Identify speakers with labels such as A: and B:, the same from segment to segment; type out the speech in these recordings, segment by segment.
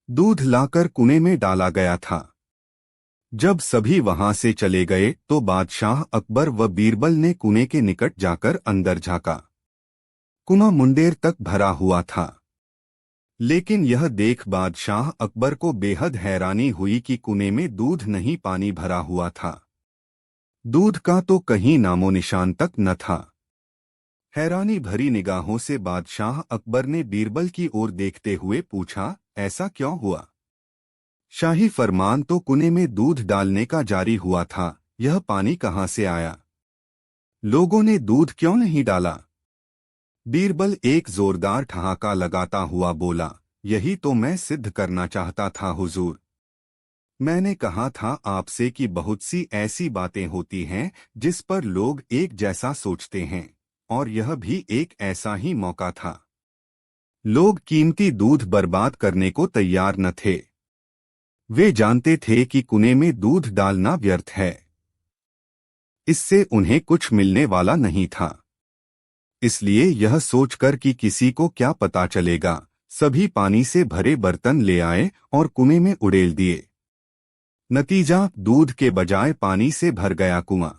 A: दूध लाकर कुएं में डाला गया था। जब सभी वहां से चले गए तो बादशाह अकबर व बीरबल ने कुएं के निकट जाकर अंदर झांका। कुआं मुंडेर तक भरा हुआ था। लेकिन यह देख बादशाह अकबर को बेहद हैरानी हुई कि कुएं में दूध नहीं, पानी भरा हुआ था। दूध का तो कहीं नामो निशान तक न था। हैरानी भरी निगाहों से बादशाह अकबर ने बीरबल की ओर देखते हुए पूछा, ऐसा क्यों हुआ? शाही फरमान तो कुएं में दूध डालने का जारी हुआ था, यह पानी कहाँ से आया? लोगों ने दूध क्यों नहीं डाला? बीरबल एक जोरदार ठहाका लगाता हुआ बोला, यही तो मैं सिद्ध करना चाहता था हुजूर। मैंने कहा था आपसे कि बहुत सी ऐसी बातें होती हैं जिस पर लोग एक जैसा सोचते हैं, और यह भी एक ऐसा ही मौका था। लोग कीमती दूध बर्बाद करने को तैयार न थे। वे जानते थे कि कुएं में दूध डालना व्यर्थ है। इससे उन्हें कुछ मिलने वाला नहीं था। इसलिए यह सोचकर कि किसी को क्या पता चलेगा, सभी पानी से भरे बर्तन ले आए और कुएं में उड़ेल दिए। नतीजा, दूध के बजाय पानी से भर गया कुआं।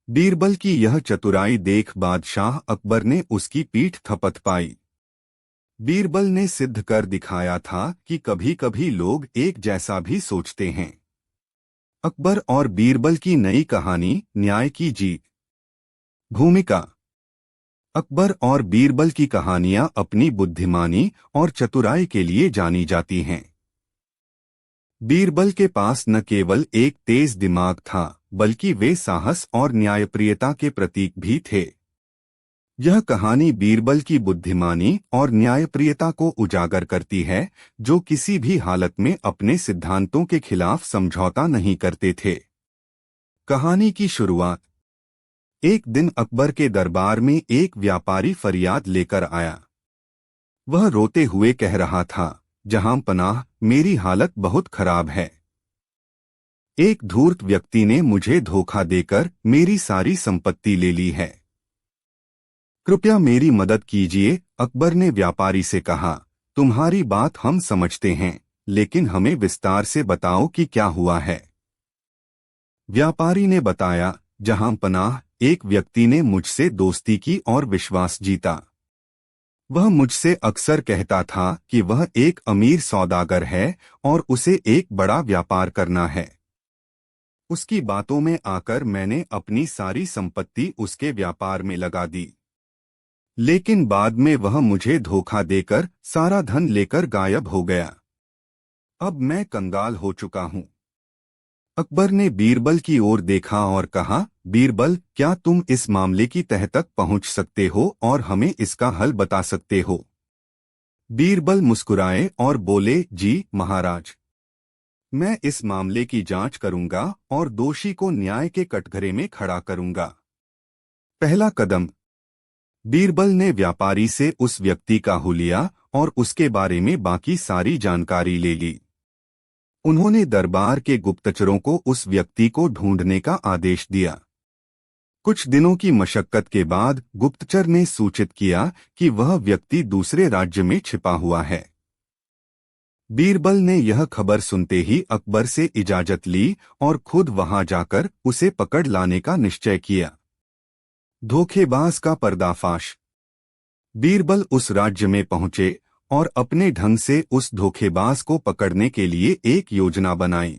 A: बीरबल की यह चतुराई देख बादशाह अकबर ने उसकी पीठ थपथ पाई। बीरबल ने सिद्ध कर दिखाया था कि कभी कभी लोग एक जैसा भी सोचते हैं। अकबर और बीरबल की नई कहानी, न्याय की जीत। भूमिका। अकबर और बीरबल की कहानियां अपनी बुद्धिमानी और चतुराई के लिए जानी जाती हैं। बीरबल के पास न केवल एक तेज दिमाग था, बल्कि वे साहस और न्यायप्रियता के प्रतीक भी थे। यह कहानी बीरबल की बुद्धिमानी और न्यायप्रियता को उजागर करती है, जो किसी भी हालत में अपने सिद्धांतों के खिलाफ समझौता नहीं करते थे। कहानी की शुरुआत। एक दिन अकबर के दरबार में एक व्यापारी फरियाद लेकर आया। वह रोते हुए कह रहा था, जहां पनाह, मेरी हालत बहुत खराब है। एक धूर्त व्यक्ति ने मुझे धोखा देकर मेरी सारी संपत्ति ले ली है। कृपया मेरी मदद कीजिए। अकबर ने व्यापारी से कहा, तुम्हारी बात हम समझते हैं, लेकिन हमें विस्तार से बताओ कि क्या हुआ है। व्यापारी ने बताया, जहां पनाह, एक व्यक्ति ने मुझसे दोस्ती की और विश्वास जीता। वह मुझसे अक्सर कहता था कि वह एक अमीर सौदागर है और उसे एक बड़ा व्यापार करना है। उसकी बातों में आकर मैंने अपनी सारी संपत्ति उसके व्यापार में लगा दी। लेकिन बाद में वह मुझे धोखा देकर सारा धन लेकर गायब हो गया। अब मैं कंगाल हो चुका हूं। अकबर ने बीरबल की ओर देखा और कहा, बीरबल, क्या तुम इस मामले की तह तक पहुंच सकते हो और हमें इसका हल बता सकते हो? बीरबल मुस्कुराए और बोले, जी महाराज, मैं इस मामले की जांच करूंगा और दोषी को न्याय के कटघरे में खड़ा करूंगा। पहला कदम। बीरबल ने व्यापारी से उस व्यक्ति का हुलिया और उसके बारे में बाकी सारी जानकारी ले ली। उन्होंने दरबार के गुप्तचरों को उस व्यक्ति को ढूंढने का आदेश दिया। कुछ दिनों की मशक्कत के बाद गुप्तचर ने सूचित किया कि वह व्यक्ति दूसरे राज्य में छिपा हुआ है। बीरबल ने यह खबर सुनते ही अकबर से इजाजत ली और खुद वहां जाकर उसे पकड़ लाने का निश्चय किया। धोखेबाज का पर्दाफाश। बीरबल उस राज्य में पहुंचे और अपने ढंग से उस धोखेबाज को पकड़ने के लिए एक योजना बनाई।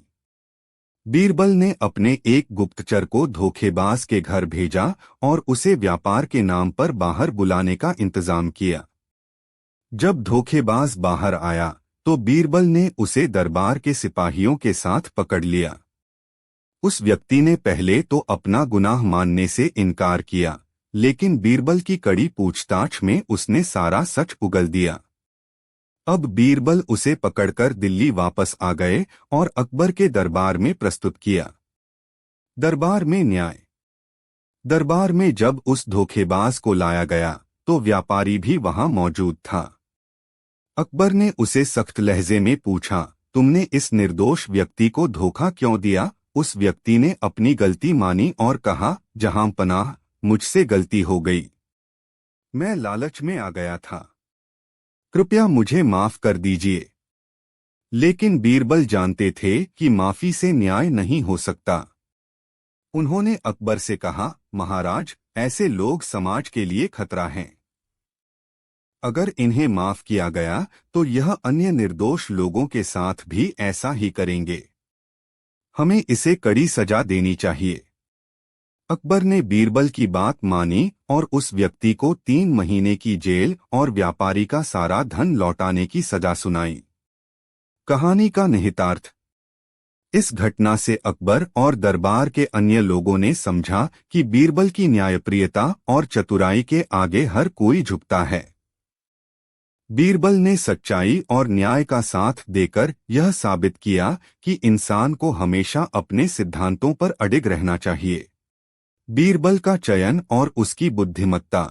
A: बीरबल ने अपने एक गुप्तचर को धोखेबाज के घर भेजा और उसे व्यापार के नाम पर बाहर बुलाने का इंतजाम किया। जब धोखेबाज बाहर आया तो बीरबल ने उसे दरबार के सिपाहियों के साथ पकड़ लिया। उस व्यक्ति ने पहले तो अपना गुनाह मानने से इनकार किया, लेकिन बीरबल की कड़ी पूछताछ में उसने सारा सच उगल दिया। अब बीरबल उसे पकड़कर दिल्ली वापस आ गए और अकबर के दरबार में प्रस्तुत किया। दरबार में न्याय। दरबार में जब उस धोखेबाज को लाया गया तो व्यापारी भी वहां मौजूद था। अकबर ने उसे सख्त लहजे में पूछा, तुमने इस निर्दोष व्यक्ति को धोखा क्यों दिया? उस व्यक्ति ने अपनी गलती मानी और कहा, जहां पनाह, मुझसे गलती हो गई। मैं लालच में आ गया था। कृपया मुझे माफ कर दीजिए। लेकिन बीरबल जानते थे कि माफी से न्याय नहीं हो सकता। उन्होंने अकबर से कहा, महाराज, ऐसे लोग समाज के लिए खतरा हैं। अगर इन्हें माफ किया गया तो यह अन्य निर्दोष लोगों के साथ भी ऐसा ही करेंगे। हमें इसे कड़ी सजा देनी चाहिए। अकबर ने बीरबल की बात मानी और उस व्यक्ति को 3 महीने की जेल और व्यापारी का सारा धन लौटाने की सजा सुनाई। कहानी का निहितार्थ। इस घटना से अकबर और दरबार के अन्य लोगों ने समझा कि बीरबल की न्यायप्रियता और चतुराई के आगे हर कोई झुकता है। बीरबल ने सच्चाई और न्याय का साथ देकर यह साबित किया कि इंसान को हमेशा अपने सिद्धांतों पर अडिग रहना चाहिए। बीरबल का चयन और उसकी बुद्धिमत्ता।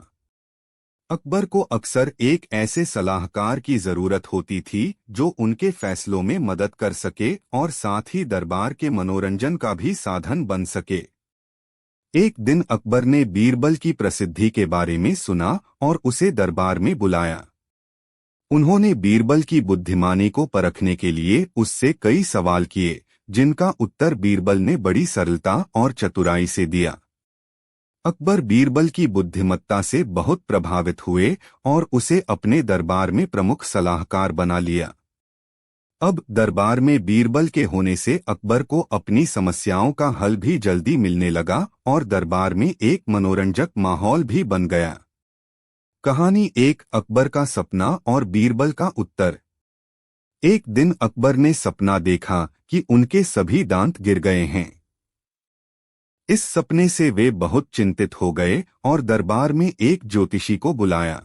A: अकबर को अक्सर एक ऐसे सलाहकार की जरूरत होती थी जो उनके फैसलों में मदद कर सके और साथ ही दरबार के मनोरंजन का भी साधन बन सके। एक दिन अकबर ने बीरबल की प्रसिद्धि के बारे में सुना और उसे दरबार में बुलाया। उन्होंने बीरबल की बुद्धिमानी को परखने के लिए उससे कई सवाल किए, जिनका उत्तर बीरबल ने बड़ी सरलता और चतुराई से दिया। अकबर बीरबल की बुद्धिमत्ता से बहुत प्रभावित हुए और उसे अपने दरबार में प्रमुख सलाहकार बना लिया। अब दरबार में बीरबल के होने से अकबर को अपनी समस्याओं का हल भी जल्दी मिलने लगा और दरबार में एक मनोरंजक माहौल भी बन गया। कहानी 1, अकबर का सपना और बीरबल का उत्तर। एक दिन अकबर ने सपना देखा कि उनके सभी दांत गिर गए हैं। इस सपने से वे बहुत चिंतित हो गए और दरबार में एक ज्योतिषी को बुलाया।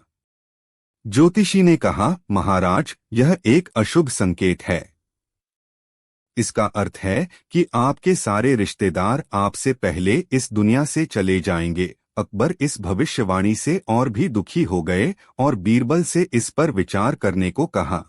A: ज्योतिषी ने कहा, महाराज, यह एक अशुभ संकेत है। इसका अर्थ है कि आपके सारे रिश्तेदार आपसे पहले इस दुनिया से चले जाएंगे। अकबर इस भविष्यवाणी से और भी दुखी हो गए और बीरबल से इस पर विचार करने को कहा।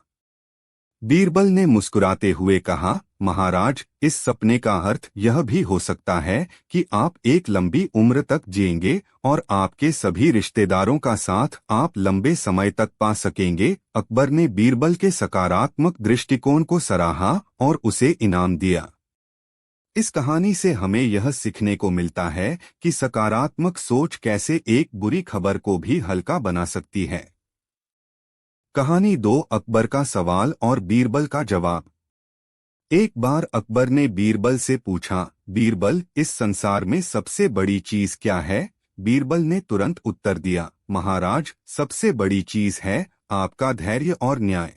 A: बीरबल ने मुस्कुराते हुए कहा, महाराज, इस सपने का अर्थ यह भी हो सकता है कि आप एक लंबी उम्र तक जिएंगे और आपके सभी रिश्तेदारों का साथ आप लंबे समय तक पा सकेंगे। अकबर ने बीरबल के सकारात्मक दृष्टिकोण को सराहा और उसे इनाम दिया। इस कहानी से हमें यह सीखने को मिलता है कि सकारात्मक सोच कैसे एक बुरी खबर को भी हल्का बना सकती है। कहानी 2, अकबर का सवाल और बीरबल का जवाब। एक बार अकबर ने बीरबल से पूछा, बीरबल, इस संसार में सबसे बड़ी चीज क्या है? बीरबल ने तुरंत उत्तर दिया, महाराज, सबसे बड़ी चीज है आपका धैर्य और न्याय।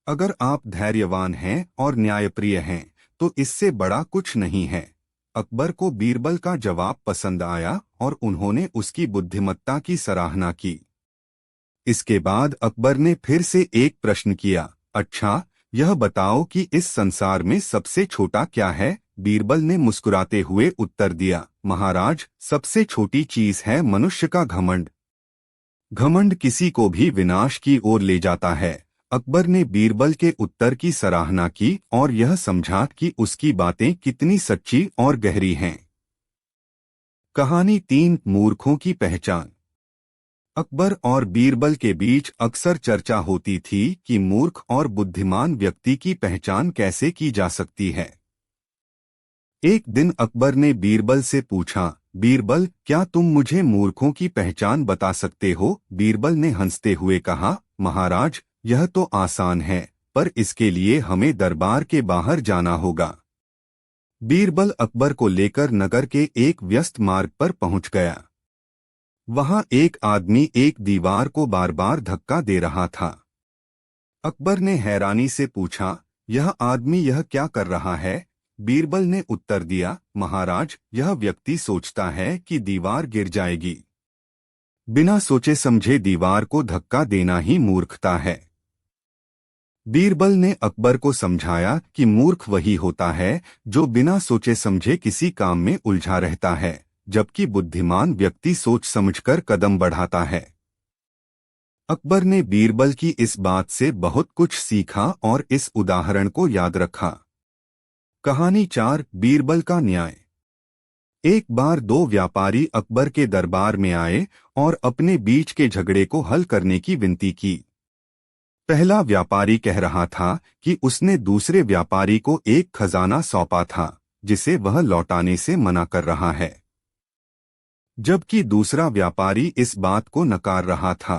A: अगर आप धैर्यवान हैं और न्यायप्रिय हैं तो इससे बड़ा कुछ नहीं है। अकबर को बीरबल का जवाब पसंद आया और उन्होंने उसकी बुद्धिमत्ता की सराहना की। इसके बाद अकबर ने फिर से एक प्रश्न किया, अच्छा, यह बताओ कि इस संसार में सबसे छोटा क्या है? बीरबल ने मुस्कुराते हुए उत्तर दिया, महाराज, सबसे छोटी चीज है मनुष्य का घमंड। घमंड किसी को भी विनाश की ओर ले जाता है। अकबर ने बीरबल के उत्तर की सराहना की और यह समझा कि उसकी बातें कितनी सच्ची और गहरी हैं। कहानी 3, मूर्खों की पहचान। अकबर और बीरबल के बीच अक्सर चर्चा होती थी कि मूर्ख और बुद्धिमान व्यक्ति की पहचान कैसे की जा सकती है। एक दिन अकबर ने बीरबल से पूछा, बीरबल, क्या तुम मुझे मूर्खों की पहचान बता सकते हो? बीरबल ने हंसते हुए कहा, महाराज, यह तो आसान है, पर इसके लिए हमें दरबार के बाहर जाना होगा। बीरबल अकबर को लेकर नगर के एक व्यस्त मार्ग पर पहुंच गया। वहां एक आदमी एक दीवार को बार बार धक्का दे रहा था। अकबर ने हैरानी से पूछा, यह आदमी यह क्या कर रहा है? बीरबल ने उत्तर दिया, महाराज, यह व्यक्ति सोचता है कि दीवार गिर जाएगी। बिना सोचे समझे दीवार को धक्का देना ही मूर्खता है। बीरबल ने अकबर को समझाया कि मूर्ख वही होता है जो बिना सोचे समझे किसी काम में उलझा रहता है, जबकि बुद्धिमान व्यक्ति सोच समझकर कदम बढ़ाता है। अकबर ने बीरबल की इस बात से बहुत कुछ सीखा और इस उदाहरण को याद रखा। कहानी 4, बीरबल का न्याय। एक बार 2 व्यापारी अकबर के दरबार में आए और अपने बीच के झगड़े को हल करने की विनती की। पहला व्यापारी कह रहा था कि उसने दूसरे व्यापारी को एक खजाना सौंपा था जिसे वह लौटाने से मना कर रहा है, जबकि दूसरा व्यापारी इस बात को नकार रहा था।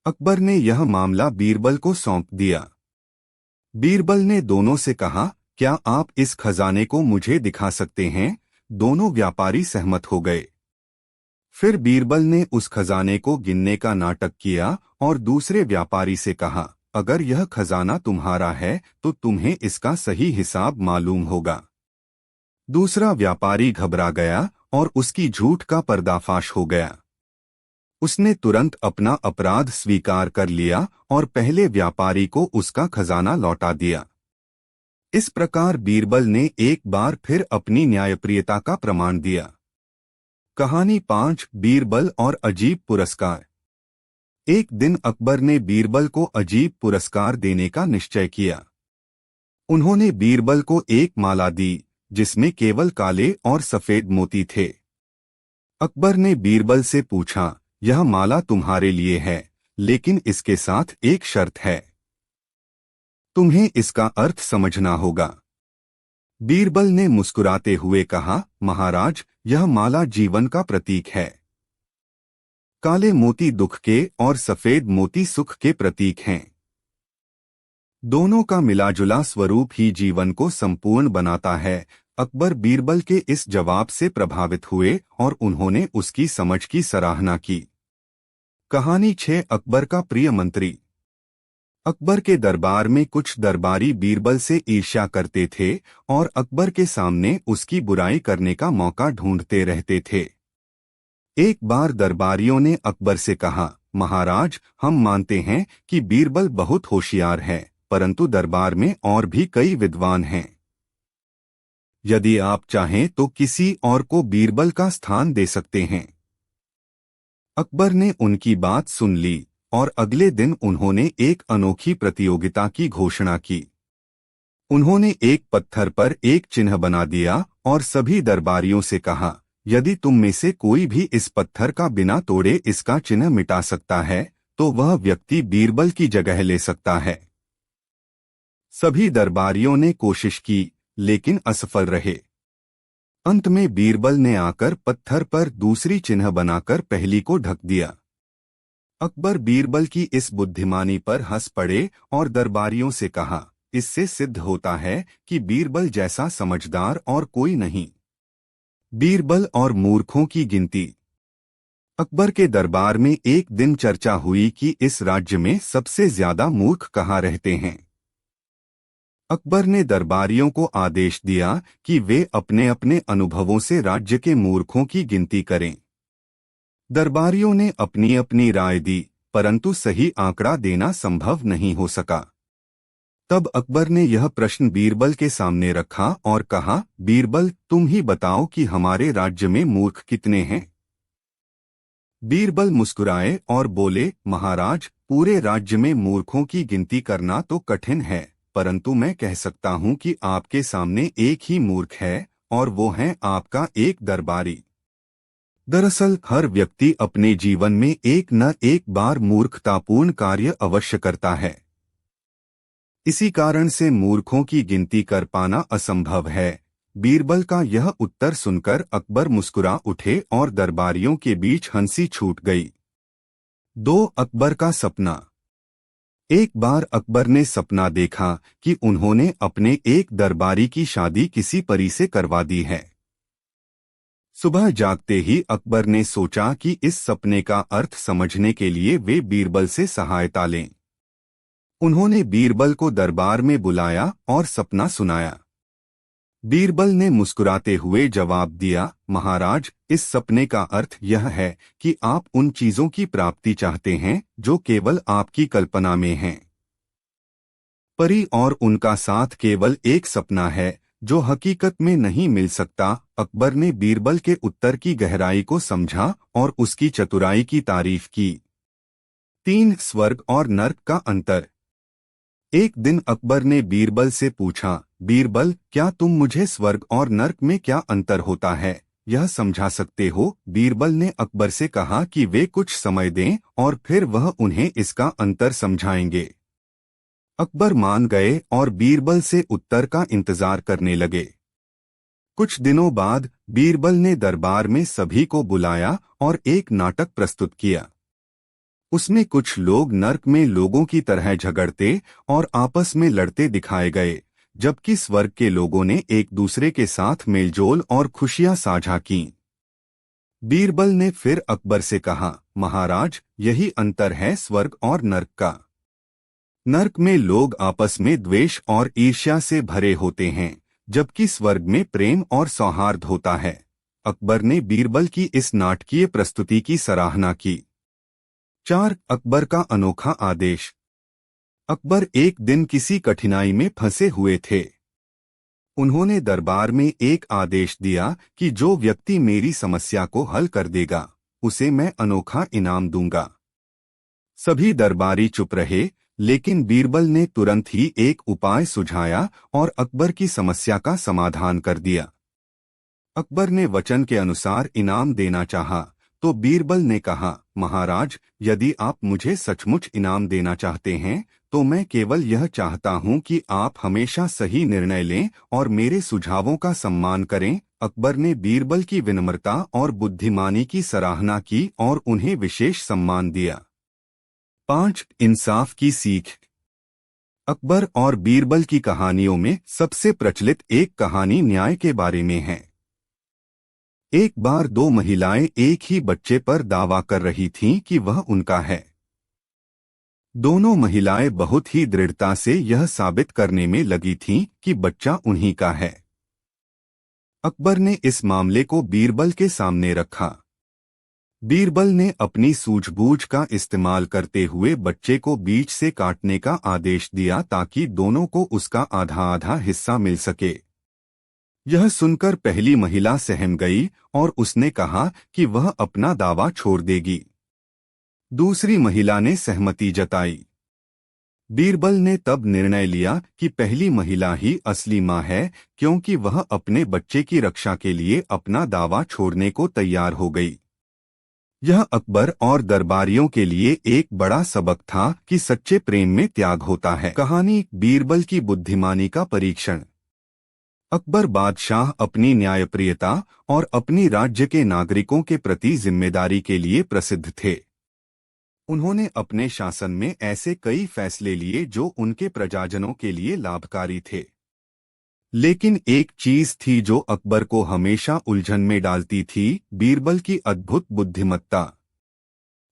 A: अकबर ने यह मामला बीरबल को सौंप दिया। बीरबल ने दोनों से कहा, क्या आप इस खजाने को मुझे दिखा सकते हैं? दोनों व्यापारी सहमत हो गए। फिर बीरबल ने उस खजाने को गिनने का नाटक किया और दूसरे व्यापारी से कहा, अगर यह खजाना तुम्हारा है तो तुम्हें इसका सही हिसाब मालूम होगा। दूसरा व्यापारी घबरा गया और उसकी झूठ का पर्दाफाश हो गया। उसने तुरंत अपना अपराध स्वीकार कर लिया और पहले व्यापारी को उसका खजाना लौटा दिया। इस प्रकार बीरबल ने एक बार फिर अपनी न्यायप्रियता का प्रमाण दिया। कहानी 5 बीरबल और अजीब पुरस्कार। एक दिन अकबर ने बीरबल को अजीब पुरस्कार देने का निश्चय किया। उन्होंने बीरबल को एक माला दी जिसमें केवल काले और सफेद मोती थे। अकबर ने बीरबल से पूछा, यह माला तुम्हारे लिए है, लेकिन इसके साथ एक शर्त है। तुम्हें इसका अर्थ समझना होगा। बीरबल ने मुस्कुराते हुए कहा, महाराज, यह माला जीवन का प्रतीक है। काले मोती दुख के और सफेद मोती सुख के प्रतीक हैं। दोनों का मिलाजुला स्वरूप ही जीवन को संपूर्ण बनाता है। अकबर बीरबल के इस जवाब से प्रभावित हुए और उन्होंने उसकी समझ की सराहना की। कहानी 6 अकबर का प्रिय मंत्री। अकबर के दरबार में कुछ दरबारी बीरबल से ईर्ष्या करते थे और अकबर के सामने उसकी बुराई करने का मौका ढूंढते रहते थे। एक बार दरबारियों ने अकबर से कहा, महाराज, हम मानते हैं कि बीरबल बहुत होशियार है, परंतु दरबार में और भी कई विद्वान हैं। यदि आप चाहें तो किसी और को बीरबल का स्थान दे सकते हैं। अकबर ने उनकी बात सुन ली और अगले दिन उन्होंने एक अनोखी प्रतियोगिता की घोषणा की। उन्होंने एक पत्थर पर एक चिन्ह बना दिया और सभी दरबारियों से कहा, यदि तुम में से कोई भी इस पत्थर का बिना तोड़े इसका चिन्ह मिटा सकता है तो वह व्यक्ति बीरबल की जगह ले सकता है। सभी दरबारियों ने कोशिश की लेकिन असफल रहे। अंत में बीरबल ने आकर पत्थर पर दूसरी चिन्ह बनाकर पहली को ढक दिया। अकबर बीरबल की इस बुद्धिमानी पर हंस पड़े और दरबारियों से कहा, इससे सिद्ध होता है कि बीरबल जैसा समझदार और कोई नहीं। बीरबल और मूर्खों की गिनती। अकबर के दरबार में एक दिन चर्चा हुई कि इस राज्य में सबसे ज्यादा मूर्ख कहाँ रहते हैं। अकबर ने दरबारियों को आदेश दिया कि वे अपने अपने अनुभवों से राज्य के मूर्खों की गिनती करें। दरबारियों ने अपनी अपनी राय दी, परंतु सही आंकड़ा देना संभव नहीं हो सका। तब अकबर ने यह प्रश्न बीरबल के सामने रखा और कहा, बीरबल, तुम ही बताओ कि हमारे राज्य में मूर्ख कितने हैं। बीरबल मुस्कुराए और बोले, महाराज, पूरे राज्य में मूर्खों की गिनती करना तो कठिन है, परंतु मैं कह सकता हूं कि आपके सामने एक ही मूर्ख है और वो है आपका एक दरबारी। दरअसल हर व्यक्ति अपने जीवन में एक न एक बार मूर्खतापूर्ण कार्य अवश्य करता है। इसी कारण से मूर्खों की गिनती कर पाना असंभव है। बीरबल का यह उत्तर सुनकर अकबर मुस्कुरा उठे और दरबारियों के बीच हंसी छूट गई। 2 अकबर का सपना। एक बार अकबर ने सपना देखा कि उन्होंने अपने एक दरबारी की शादी किसी परी से करवा दी है। सुबह जागते ही अकबर ने सोचा कि इस सपने का अर्थ समझने के लिए वे बीरबल से सहायता लें। उन्होंने बीरबल को दरबार में बुलाया और सपना सुनाया। बीरबल ने मुस्कुराते हुए जवाब दिया, महाराज, इस सपने का अर्थ यह है कि आप उन चीजों की प्राप्ति चाहते हैं जो केवल आपकी कल्पना में हैं। परी और उनका साथ केवल एक सपना है जो हकीकत में नहीं मिल सकता। अकबर ने बीरबल के उत्तर की गहराई को समझा और उसकी चतुराई की तारीफ की। 3 स्वर्ग और नर्क का अंतर। एक दिन अकबर ने बीरबल से पूछा, बीरबल, क्या तुम मुझे स्वर्ग और नर्क में क्या अंतर होता है यह समझा सकते हो? बीरबल ने अकबर से कहा कि वे कुछ समय दें और फिर वह उन्हें इसका अंतर समझाएंगे। अकबर मान गए और बीरबल से उत्तर का इंतजार करने लगे। कुछ दिनों बाद बीरबल ने दरबार में सभी को बुलाया और एक नाटक प्रस्तुत किया। उसमें कुछ लोग नर्क में लोगों की तरह झगड़ते और आपस में लड़ते दिखाए गए, जबकि स्वर्ग के लोगों ने एक दूसरे के साथ मेलजोल और खुशियां साझा कीं। बीरबल ने फिर अकबर से कहा, महाराज, यही अंतर है स्वर्ग और नर्क का। नर्क में लोग आपस में द्वेष और ईर्ष्या से भरे होते हैं, जबकि स्वर्ग में प्रेम और सौहार्द होता है। अकबर ने बीरबल की इस नाटकीय प्रस्तुति की सराहना की। 4. अकबर का अनोखा आदेश। अकबर एक दिन किसी कठिनाई में फंसे हुए थे। उन्होंने दरबार में एक आदेश दिया कि जो व्यक्ति मेरी समस्या को हल कर देगा, उसे मैं अनोखा इनाम दूंगा। सभी दरबारी चुप रहे, लेकिन बीरबल ने तुरंत ही एक उपाय सुझाया और अकबर की समस्या का समाधान कर दिया। अकबर ने वचन के अनुसार इनाम देना चाहा, तो बीरबल ने कहा, महाराज, यदि आप मुझे सचमुच इनाम देना चाहते हैं, तो मैं केवल यह चाहता हूं कि आप हमेशा सही निर्णय लें और मेरे सुझावों का सम्मान करें। अकबर ने बीरबल की विनम्रता और बुद्धिमानी की सराहना की और उन्हें विशेष सम्मान दिया। 5. इंसाफ की सीख। अकबर और बीरबल की कहानियों में सबसे प्रचलित एक कहानी न्याय के बारे में है। एक बार दो महिलाएं एक ही बच्चे पर दावा कर रही थीं कि वह उनका है। दोनों महिलाएं बहुत ही दृढ़ता से यह साबित करने में लगी थीं कि बच्चा उन्हीं का है। अकबर ने इस मामले को बीरबल के सामने रखा। बीरबल ने अपनी सूझबूझ का इस्तेमाल करते हुए बच्चे को बीच से काटने का आदेश दिया ताकि दोनों को उसका आधा आधा हिस्सा मिल सके। यह सुनकर पहली महिला सहम गई और उसने कहा कि वह अपना दावा छोड़ देगी। दूसरी महिला ने सहमति जताई। बीरबल ने तब निर्णय लिया कि पहली महिला ही असली मां है, क्योंकि वह अपने बच्चे की रक्षा के लिए अपना दावा छोड़ने को तैयार हो गई। यह अकबर और दरबारियों के लिए एक बड़ा सबक था कि सच्चे प्रेम में त्याग होता है। कहानी बीरबल की बुद्धिमानी का परीक्षण। अकबर बादशाह अपनी न्यायप्रियता और अपनी राज्य के नागरिकों के प्रति जिम्मेदारी के लिए प्रसिद्ध थे। उन्होंने अपने शासन में ऐसे कई फैसले लिए जो उनके प्रजाजनों के लिए लाभकारी थे। लेकिन एक चीज थी जो अकबर को हमेशा उलझन में डालती थी, बीरबल की अद्भुत बुद्धिमत्ता।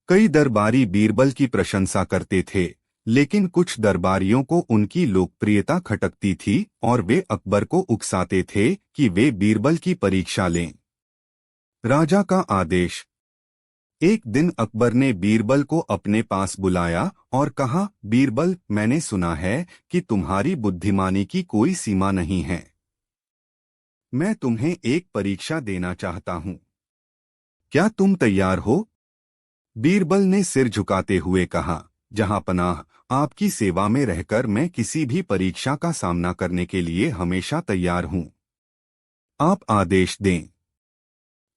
A: कई दरबारी बीरबल की प्रशंसा करते थे, लेकिन कुछ दरबारियों को उनकी लोकप्रियता खटकती थी और वे अकबर को उकसाते थे कि वे बीरबल की परीक्षा लें। राजा का आदेश। एक दिन अकबर ने बीरबल को अपने पास बुलाया और कहा, बीरबल, मैंने सुना है कि तुम्हारी बुद्धिमानी की कोई सीमा नहीं है। मैं तुम्हें एक परीक्षा देना चाहता हूँ। क्या तुम तैयार हो? बीरबल ने सिर झुकाते हुए कहा, जहां पनाह, आपकी सेवा में रहकर मैं किसी भी परीक्षा का सामना करने के लिए हमेशा तैयार हूँ। आप आदेश दें।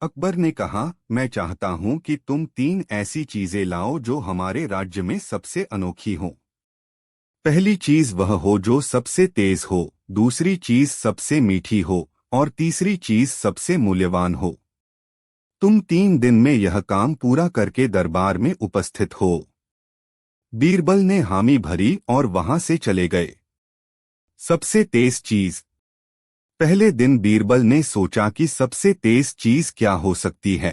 A: अकबर ने कहा, मैं चाहता हूं कि तुम 3 ऐसी चीजें लाओ जो हमारे राज्य में सबसे अनोखी हों। पहली चीज वह हो जो सबसे तेज हो, दूसरी चीज सबसे मीठी हो और तीसरी चीज सबसे मूल्यवान हो। तुम 3 दिन में यह काम पूरा करके दरबार में उपस्थित हो। बीरबल ने हामी भरी और वहां से चले गए। सबसे तेज चीज। पहले दिन बीरबल ने सोचा कि सबसे तेज चीज क्या हो सकती है।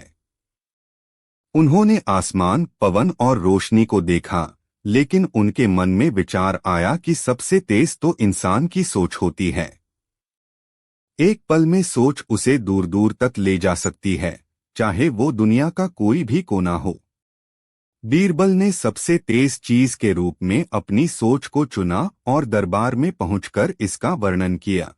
A: उन्होंने आसमान, पवन और रोशनी को देखा, लेकिन उनके मन में विचार आया कि सबसे तेज तो इंसान की सोच होती है। एक पल में सोच उसे दूर दूर तक ले जा सकती है, चाहे वो दुनिया का कोई भी कोना हो। बीरबल ने सबसे तेज चीज के रूप में अपनी सोच को चुना और दरबार में पहुंचकर इसका वर्णन किया।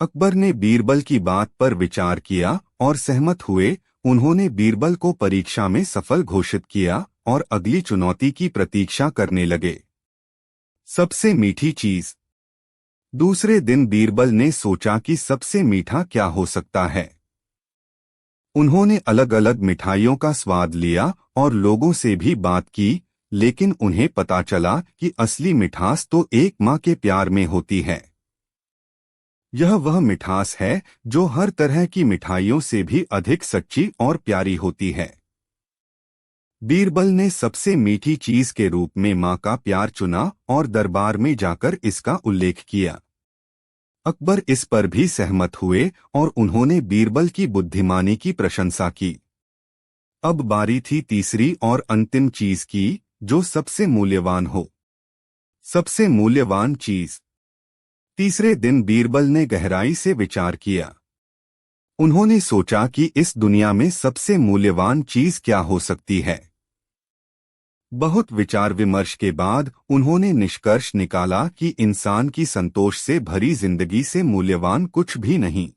A: अकबर ने बीरबल की बात पर विचार किया और सहमत हुए। उन्होंने बीरबल को परीक्षा में सफल घोषित किया और अगली चुनौती की प्रतीक्षा करने लगे। सबसे मीठी चीज। दूसरे दिन बीरबल ने सोचा कि सबसे मीठा क्या हो सकता है। उन्होंने अलग अलग मिठाइयों का स्वाद लिया और लोगों से भी बात की, लेकिन उन्हें पता चला कि असली मिठास तो एक माँ के प्यार में होती है। यह वह मिठास है जो हर तरह की मिठाइयों से भी अधिक सच्ची और प्यारी होती है। बीरबल ने सबसे मीठी चीज के रूप में माँ का प्यार चुना और दरबार में जाकर इसका उल्लेख किया। अकबर इस पर भी सहमत हुए और उन्होंने बीरबल की बुद्धिमानी की प्रशंसा की। अब बारी थी तीसरी और अंतिम चीज की, जो सबसे मूल्यवान हो। सबसे मूल्यवान चीज। तीसरे दिन बीरबल ने गहराई से विचार किया। उन्होंने सोचा कि इस दुनिया में सबसे मूल्यवान चीज क्या हो सकती है। बहुत विचार विमर्श के बाद उन्होंने निष्कर्ष निकाला कि इंसान की संतोष से भरी जिंदगी से मूल्यवान कुछ भी नहीं।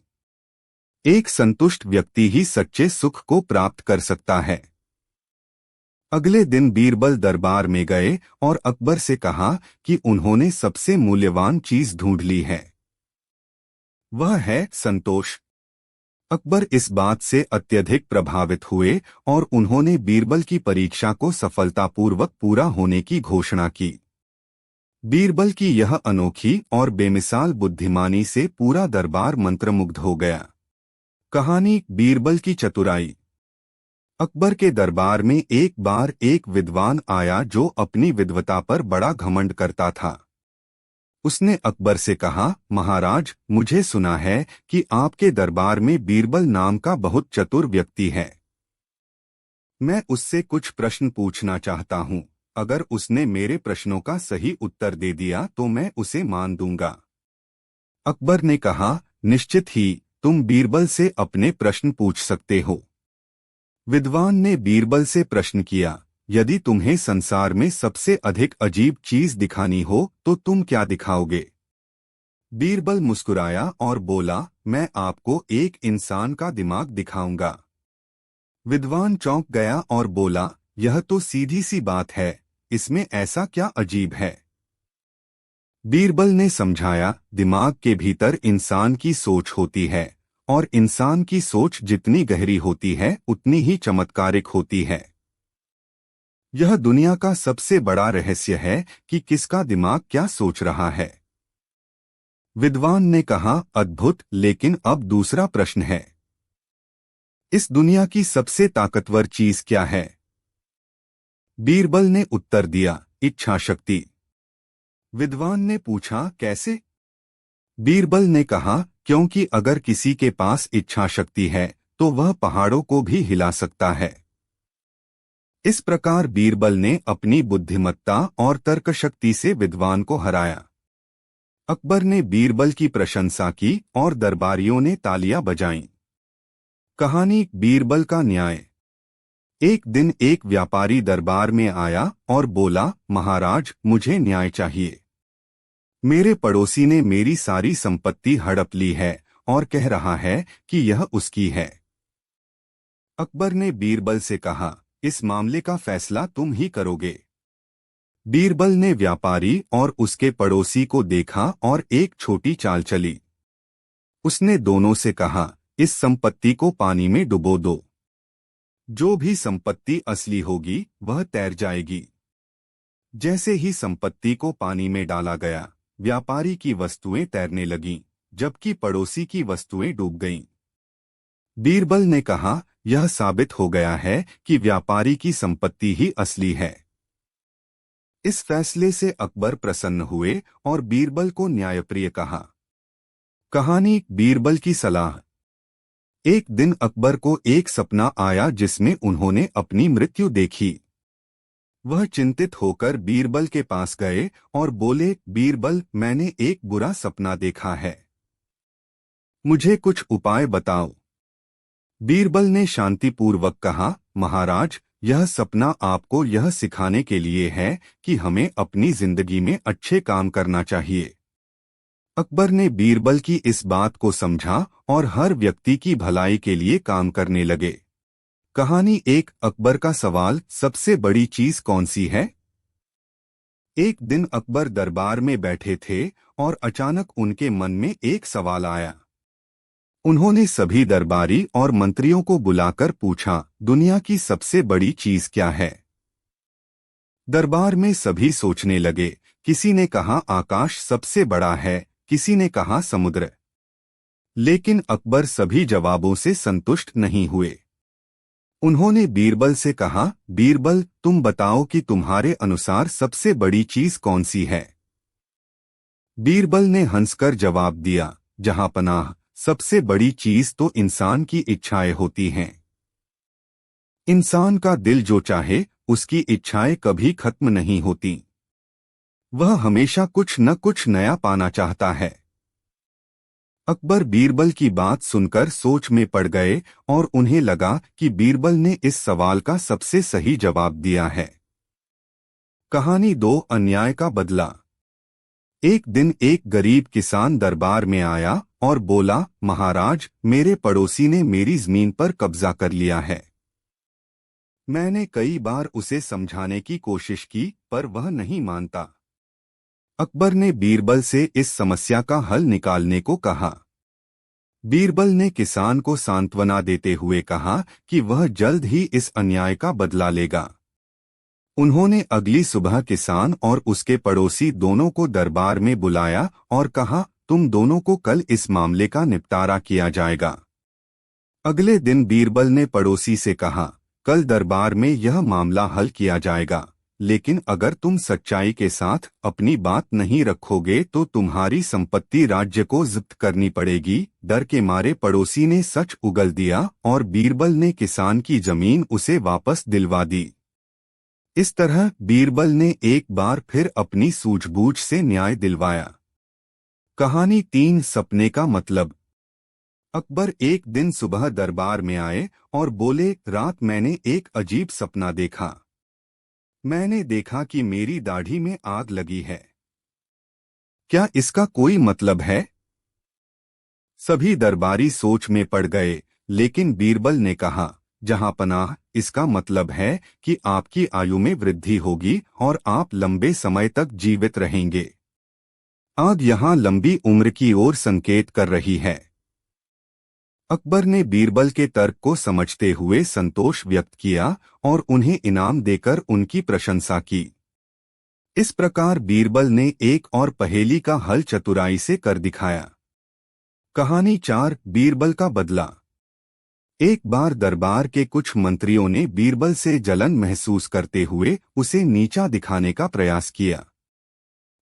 A: एक संतुष्ट व्यक्ति ही सच्चे सुख को प्राप्त कर सकता है। अगले दिन बीरबल दरबार में गए और अकबर से कहा कि उन्होंने सबसे मूल्यवान चीज ढूंढ ली है। वह है संतोष। अकबर इस बात से अत्यधिक प्रभावित हुए और उन्होंने बीरबल की परीक्षा को सफलतापूर्वक पूरा होने की घोषणा की। बीरबल की यह अनोखी और बेमिसाल बुद्धिमानी से पूरा दरबार मंत्रमुग्ध हो गया। कहानी बीरबल की चतुराई। अकबर के दरबार में एक बार एक विद्वान आया जो अपनी विद्वता पर बड़ा घमंड करता था। उसने अकबर से कहा, महाराज, मुझे सुना है कि आपके दरबार में बीरबल नाम का बहुत चतुर व्यक्ति है। मैं उससे कुछ प्रश्न पूछना चाहता हूँ। अगर उसने मेरे प्रश्नों का सही उत्तर दे दिया तो मैं उसे मान दूंगा। अकबर ने कहा, निश्चित ही, तुम बीरबल से अपने प्रश्न पूछ सकते हो। विद्वान ने बीरबल से प्रश्न किया, यदि तुम्हें संसार में सबसे अधिक अजीब चीज दिखानी हो तो तुम क्या दिखाओगे? बीरबल मुस्कुराया और बोला, मैं आपको एक इंसान का दिमाग दिखाऊंगा। विद्वान चौंक गया और बोला, यह तो सीधी सी बात है, इसमें ऐसा क्या अजीब है? बीरबल ने समझाया, दिमाग के भीतर इंसान की सोच होती है और इंसान की सोच जितनी गहरी होती है उतनी ही चमत्कारिक होती है। यह दुनिया का सबसे बड़ा रहस्य है कि किसका दिमाग क्या सोच रहा है। विद्वान ने कहा, अद्भुत, लेकिन अब दूसरा प्रश्न है। इस दुनिया की सबसे ताकतवर चीज क्या है? बीरबल ने उत्तर दिया, इच्छा शक्ति। विद्वान ने पूछा, कैसे? बीरबल ने कहा, क्योंकि अगर किसी के पास इच्छा शक्ति है तो वह पहाड़ों को भी हिला सकता है। इस प्रकार बीरबल ने अपनी बुद्धिमत्ता और तर्कशक्ति से विद्वान को हराया। अकबर ने बीरबल की प्रशंसा की और दरबारियों ने तालियां बजाईं। कहानी बीरबल का न्याय। एक दिन एक व्यापारी दरबार में आया और बोला, महाराज, मुझे न्याय चाहिए। मेरे पड़ोसी ने मेरी सारी संपत्ति हड़प ली है और कह रहा है कि यह उसकी है। अकबर ने बीरबल से कहा, इस मामले का फैसला तुम ही करोगे। बीरबल ने व्यापारी और उसके पड़ोसी को देखा और एक छोटी चाल चली। उसने दोनों से कहा, इस संपत्ति को पानी में डुबो दो। जो भी संपत्ति असली होगी वह तैर जाएगी। जैसे ही संपत्ति को पानी में डाला गया, व्यापारी की वस्तुएं तैरने लगीं, जबकि पड़ोसी की वस्तुएं डूब गईं। बीरबल ने कहा, यह साबित हो गया है कि व्यापारी की संपत्ति ही असली है। इस फैसले से अकबर प्रसन्न हुए और बीरबल को न्यायप्रिय कहा। कहानी बीरबल की सलाह। एक दिन अकबर को एक सपना आया जिसमें उन्होंने अपनी मृत्यु देखी। वह चिंतित होकर बीरबल के पास गए और बोले, बीरबल, मैंने एक बुरा सपना देखा है, मुझे कुछ उपाय बताओ। बीरबल ने शांतिपूर्वक कहा, महाराज, यह सपना आपको यह सिखाने के लिए है कि हमें अपनी जिंदगी में अच्छे काम करना चाहिए। अकबर ने बीरबल की इस बात को समझा और हर व्यक्ति की भलाई के लिए काम करने लगे। कहानी एक अकबर का सवाल, सबसे बड़ी चीज कौन सी है? एक दिन अकबर दरबार में बैठे थे और अचानक उनके मन में एक सवाल आया। उन्होंने सभी दरबारी और मंत्रियों को बुलाकर पूछा, दुनिया की सबसे बड़ी चीज क्या है? दरबार में सभी सोचने लगे। किसी ने कहा आकाश सबसे बड़ा है, किसी ने कहा समुद्र। लेकिन अकबर सभी जवाबों से संतुष्ट नहीं हुए। उन्होंने बीरबल से कहा, बीरबल तुम बताओ कि तुम्हारे अनुसार सबसे बड़ी चीज कौन सी है? बीरबल ने हंसकर जवाब दिया, जहां पनाह, सबसे बड़ी चीज तो इंसान की इच्छाएं होती हैं। इंसान का दिल जो चाहे, उसकी इच्छाएं कभी खत्म नहीं होती। वह हमेशा कुछ न कुछ नया पाना चाहता है। अकबर बीरबल की बात सुनकर सोच में पड़ गए और उन्हें लगा कि बीरबल ने इस सवाल का सबसे सही जवाब दिया है। कहानी 2 अन्याय का बदला। एक दिन एक गरीब किसान दरबार में आया और बोला, महाराज, मेरे पड़ोसी ने मेरी जमीन पर कब्जा कर लिया है। मैंने कई बार उसे समझाने की कोशिश की, पर वह नहीं मानता। अकबर ने बीरबल से इस समस्या का हल निकालने को कहा। बीरबल ने किसान को सांत्वना देते हुए कहा कि वह जल्द ही इस अन्याय का बदला लेगा। उन्होंने अगली सुबह किसान और उसके पड़ोसी दोनों को दरबार में बुलाया और कहा, तुम दोनों को कल इस मामले का निपटारा किया जाएगा। अगले दिन बीरबल ने पड़ोसी से कहा, कल दरबार में यह मामला हल किया जाएगा, लेकिन अगर तुम सच्चाई के साथ अपनी बात नहीं रखोगे तो तुम्हारी संपत्ति राज्य को जब्त करनी पड़ेगी। डर के मारे पड़ोसी ने सच उगल दिया और बीरबल ने किसान की जमीन उसे वापस दिलवा दी। इस तरह बीरबल ने एक बार फिर अपनी सूझबूझ से न्याय दिलवाया। कहानी 3 सपने का मतलब। अकबर एक दिन सुबह दरबार में आए और बोले, रात मैंने एक अजीब सपना देखा। मैंने देखा कि मेरी दाढ़ी में आग लगी है। क्या इसका कोई मतलब है? सभी दरबारी सोच में पड़ गए, लेकिन बीरबल ने कहा, जहां पनाह, इसका मतलब है कि आपकी आयु में वृद्धि होगी और आप लंबे समय तक जीवित रहेंगे। आग यहां लंबी उम्र की ओर संकेत कर रही है। अकबर ने बीरबल के तर्क को समझते हुए संतोष व्यक्त किया और उन्हें इनाम देकर उनकी प्रशंसा की। इस प्रकार बीरबल ने एक और पहेली का हल चतुराई से कर दिखाया। कहानी 4 बीरबल का बदला। एक बार दरबार के कुछ मंत्रियों ने बीरबल से जलन महसूस करते हुए उसे नीचा दिखाने का प्रयास किया।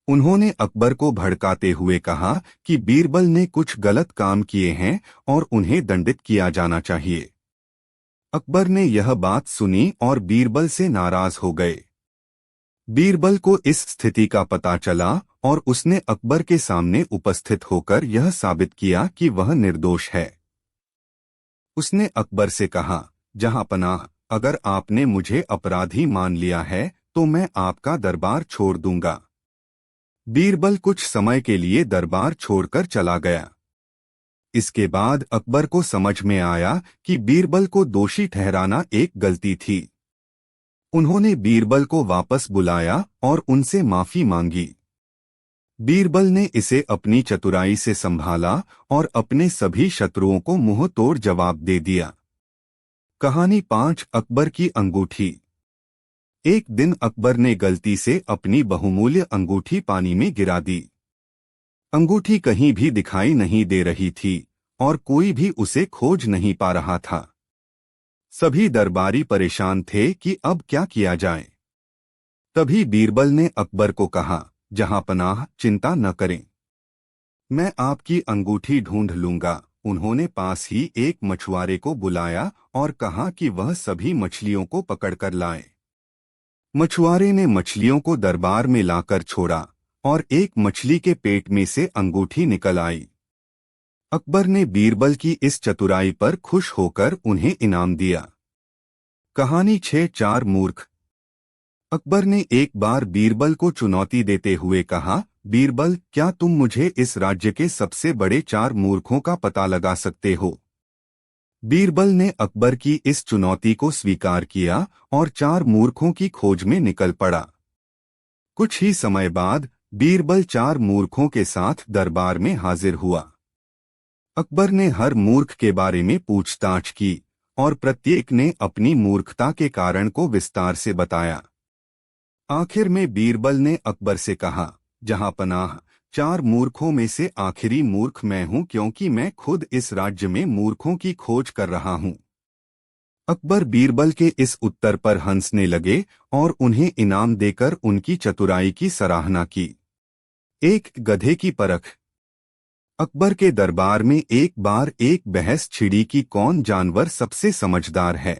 A: उन्होंने अकबर को भड़काते हुए कहा कि बीरबल ने कुछ गलत काम किए हैं और उन्हें दंडित किया जाना चाहिए। अकबर ने यह बात सुनी और बीरबल से नाराज हो गए। बीरबल को इस स्थिति का पता चला और उसने अकबर के सामने उपस्थित होकर यह साबित किया कि वह निर्दोष है। उसने अकबर से कहा, जहां पनाह, अगर आपने मुझे अपराधी मान लिया है तो मैं आपका दरबार छोड़ दूंगा। बीरबल कुछ समय के लिए दरबार छोड़कर चला गया। इसके बाद अकबर को समझ में आया कि बीरबल को दोषी ठहराना एक गलती थी। उन्होंने बीरबल को वापस बुलाया और उनसे माफी मांगी। बीरबल ने इसे अपनी चतुराई से संभाला और अपने सभी शत्रुओं को मुंह तोड़ जवाब दे दिया। कहानी 5 अकबर की अंगूठी। एक दिन अकबर ने गलती से अपनी बहुमूल्य अंगूठी पानी में गिरा दी। अंगूठी कहीं भी दिखाई नहीं दे रही थी और कोई भी उसे खोज नहीं पा रहा था। सभी दरबारी परेशान थे कि अब क्या किया जाए। तभी बीरबल ने अकबर को कहा, जहां पनाह, चिंता न करें, मैं आपकी अंगूठी ढूंढ लूंगा। उन्होंने पास ही एक मछुआरे को बुलाया और कहा कि वह सभी मछलियों को पकड़कर लाए। मछुआरे ने मछलियों को दरबार में लाकर छोड़ा और एक मछली के पेट में से अंगूठी निकल आई। अकबर ने बीरबल की इस चतुराई पर खुश होकर उन्हें इनाम दिया। कहानी 6 4 मूर्ख। अकबर ने एक बार बीरबल को चुनौती देते हुए कहा, बीरबल, क्या तुम मुझे इस राज्य के सबसे बड़े 4 मूर्खों का पता लगा सकते हो? बीरबल ने अकबर की इस चुनौती को स्वीकार किया और 4 मूर्खों की खोज में निकल पड़ा। कुछ ही समय बाद बीरबल 4 मूर्खों के साथ दरबार में हाजिर हुआ। अकबर ने हर मूर्ख के बारे में पूछताछ की और प्रत्येक ने अपनी मूर्खता के कारण को विस्तार से बताया। आखिर में बीरबल ने अकबर से कहा, जहां पनाह, 4 मूर्खों में से आखिरी मूर्ख मैं हूं, क्योंकि मैं खुद इस राज्य में मूर्खों की खोज कर रहा हूं। अकबर बीरबल के इस उत्तर पर हंसने लगे और उन्हें इनाम देकर उनकी चतुराई की सराहना की। एक गधे की परख। अकबर के दरबार में एक बार एक बहस छिड़ी कि कौन जानवर सबसे समझदार है।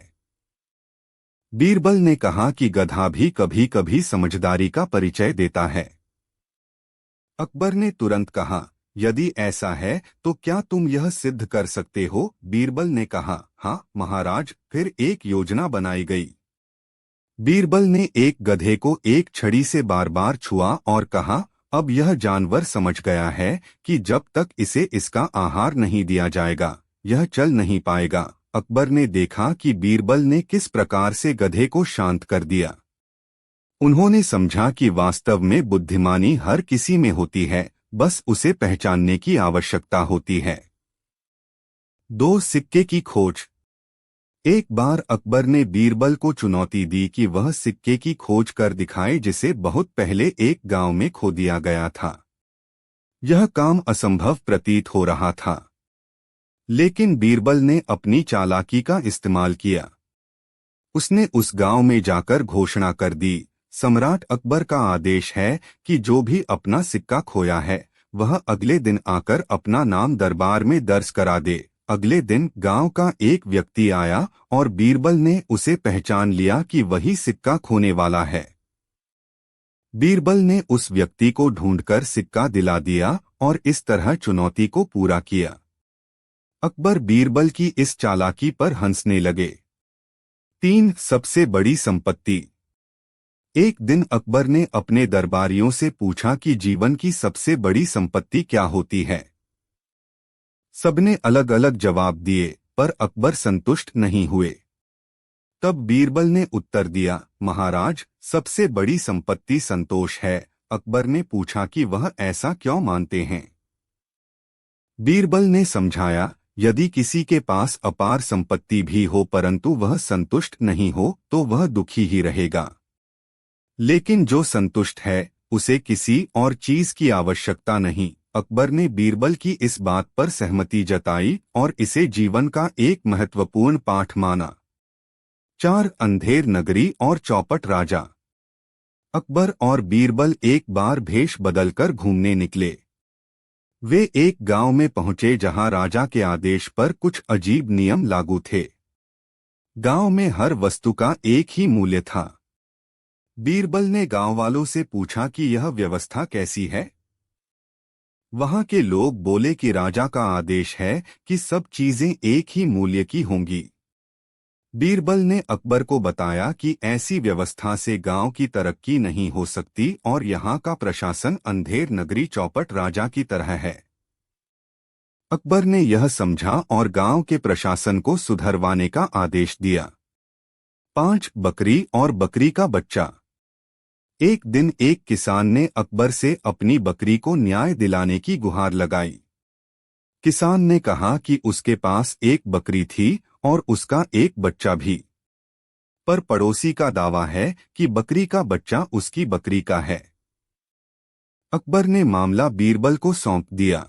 A: बीरबल ने कहा कि गधा भी कभी कभी समझदारी का परिचय देता है। अकबर ने तुरंत कहा, यदि ऐसा है तो क्या तुम यह सिद्ध कर सकते हो? बीरबल ने कहा, हाँ महाराज। फिर एक योजना बनाई गई। बीरबल ने एक गधे को एक छड़ी से बार बार छुआ और कहा, अब यह जानवर समझ गया है कि जब तक इसे इसका आहार नहीं दिया जाएगा यह चल नहीं पाएगा। अकबर ने देखा कि बीरबल ने किस प्रकार से गधे को शांत कर दिया। उन्होंने समझा कि वास्तव में बुद्धिमानी हर किसी में होती है, बस उसे पहचानने की आवश्यकता होती है। 2 सिक्के की खोज। एक बार अकबर ने बीरबल को चुनौती दी कि वह सिक्के की खोज कर दिखाए जिसे बहुत पहले एक गांव में खो दिया गया था। यह काम असंभव प्रतीत हो रहा था, लेकिन बीरबल ने अपनी चालाकी का इस्तेमाल किया। उसने उस गांव में जाकर घोषणा कर दी, सम्राट अकबर का आदेश है कि जो भी अपना सिक्का खोया है वह अगले दिन आकर अपना नाम दरबार में दर्ज करा दे। अगले दिन गांव का एक व्यक्ति आया और बीरबल ने उसे पहचान लिया कि वही सिक्का खोने वाला है। बीरबल ने उस व्यक्ति को ढूंढकर सिक्का दिला दिया और इस तरह चुनौती को पूरा किया। अकबर बीरबल की इस चालाकी पर हंसने लगे। 3 सबसे बड़ी संपत्ति। एक दिन अकबर ने अपने दरबारियों से पूछा कि जीवन की सबसे बड़ी संपत्ति क्या होती है। सबने अलग अलग जवाब दिए, पर अकबर संतुष्ट नहीं हुए। तब बीरबल ने उत्तर दिया, महाराज, सबसे बड़ी संपत्ति संतोष है। अकबर ने पूछा कि वह ऐसा क्यों मानते हैं। बीरबल ने समझाया, यदि किसी के पास अपार संपत्ति भी हो परंतु वह संतुष्ट नहीं हो तो वह दुखी ही रहेगा, लेकिन जो संतुष्ट है उसे किसी और चीज की आवश्यकता नहीं। अकबर ने बीरबल की इस बात पर सहमति जताई और इसे जीवन का एक महत्वपूर्ण पाठ माना। 4 अंधेर नगरी और चौपट राजा। अकबर और बीरबल एक बार भेष बदलकर घूमने निकले। वे एक गांव में पहुंचे जहां राजा के आदेश पर कुछ अजीब नियम लागू थे। गांव में हर वस्तु का एक ही मूल्य था। बीरबल ने गांव वालों से पूछा कि यह व्यवस्था कैसी है। वहां के लोग बोले कि राजा का आदेश है कि सब चीजें एक ही मूल्य की होंगी। बीरबल ने अकबर को बताया कि ऐसी व्यवस्था से गांव की तरक्की नहीं हो सकती और यहाँ का प्रशासन अंधेर नगरी चौपट राजा की तरह है। अकबर ने यह समझा और गांव के प्रशासन को सुधरवाने का आदेश दिया। 5 बकरी और बकरी का बच्चा। एक दिन एक किसान ने अकबर से अपनी बकरी को न्याय दिलाने की गुहार लगाई। किसान ने कहा कि उसके पास एक बकरी थी और उसका एक बच्चा भी, पर पड़ोसी का दावा है कि बकरी का बच्चा उसकी बकरी का है। अकबर ने मामला बीरबल को सौंप दिया।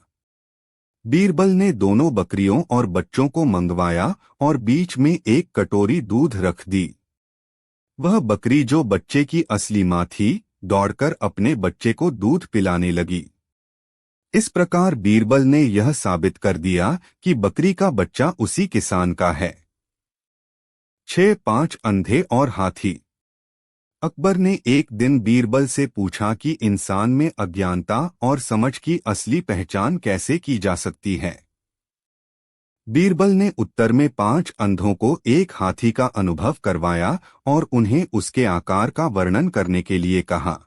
A: बीरबल ने दोनों बकरियों और बच्चों को मंगवाया और बीच में एक कटोरी दूध रख दी। वह बकरी जो बच्चे की असली मां थी, दौड़कर अपने बच्चे को दूध पिलाने लगी। इस प्रकार बीरबल ने यह साबित कर दिया कि बकरी का बच्चा उसी किसान का है। 6 अंधे और हाथी। अकबर ने एक दिन बीरबल से पूछा कि इंसान में अज्ञानता और समझ की असली पहचान कैसे की जा सकती है। बीरबल ने उत्तर में 5 अंधों को एक हाथी का अनुभव करवाया और उन्हें उसके आकार का वर्णन करने के लिए कहा।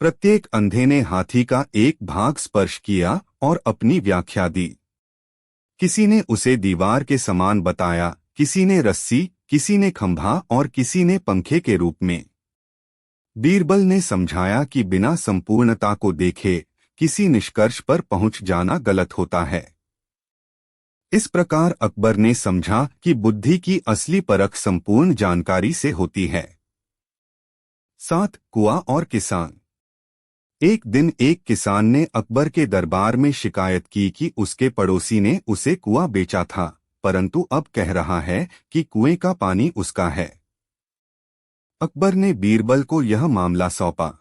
A: प्रत्येक अंधे ने हाथी का एक भाग स्पर्श किया और अपनी व्याख्या दी। किसी ने उसे दीवार के समान बताया, किसी ने रस्सी, किसी ने खंभा और किसी ने पंखे के रूप में। बीरबल ने समझाया कि बिना संपूर्णता को देखे किसी निष्कर्ष पर पहुंच जाना गलत होता है। इस प्रकार अकबर ने समझा कि बुद्धि की असली परख संपूर्ण जानकारी से होती है। 7. कुआं और किसान। एक दिन एक किसान ने अकबर के दरबार में शिकायत की कि उसके पड़ोसी ने उसे कुआं बेचा था, परंतु अब कह रहा है कि कुएं का पानी उसका है। अकबर ने बीरबल को यह मामला सौंपा।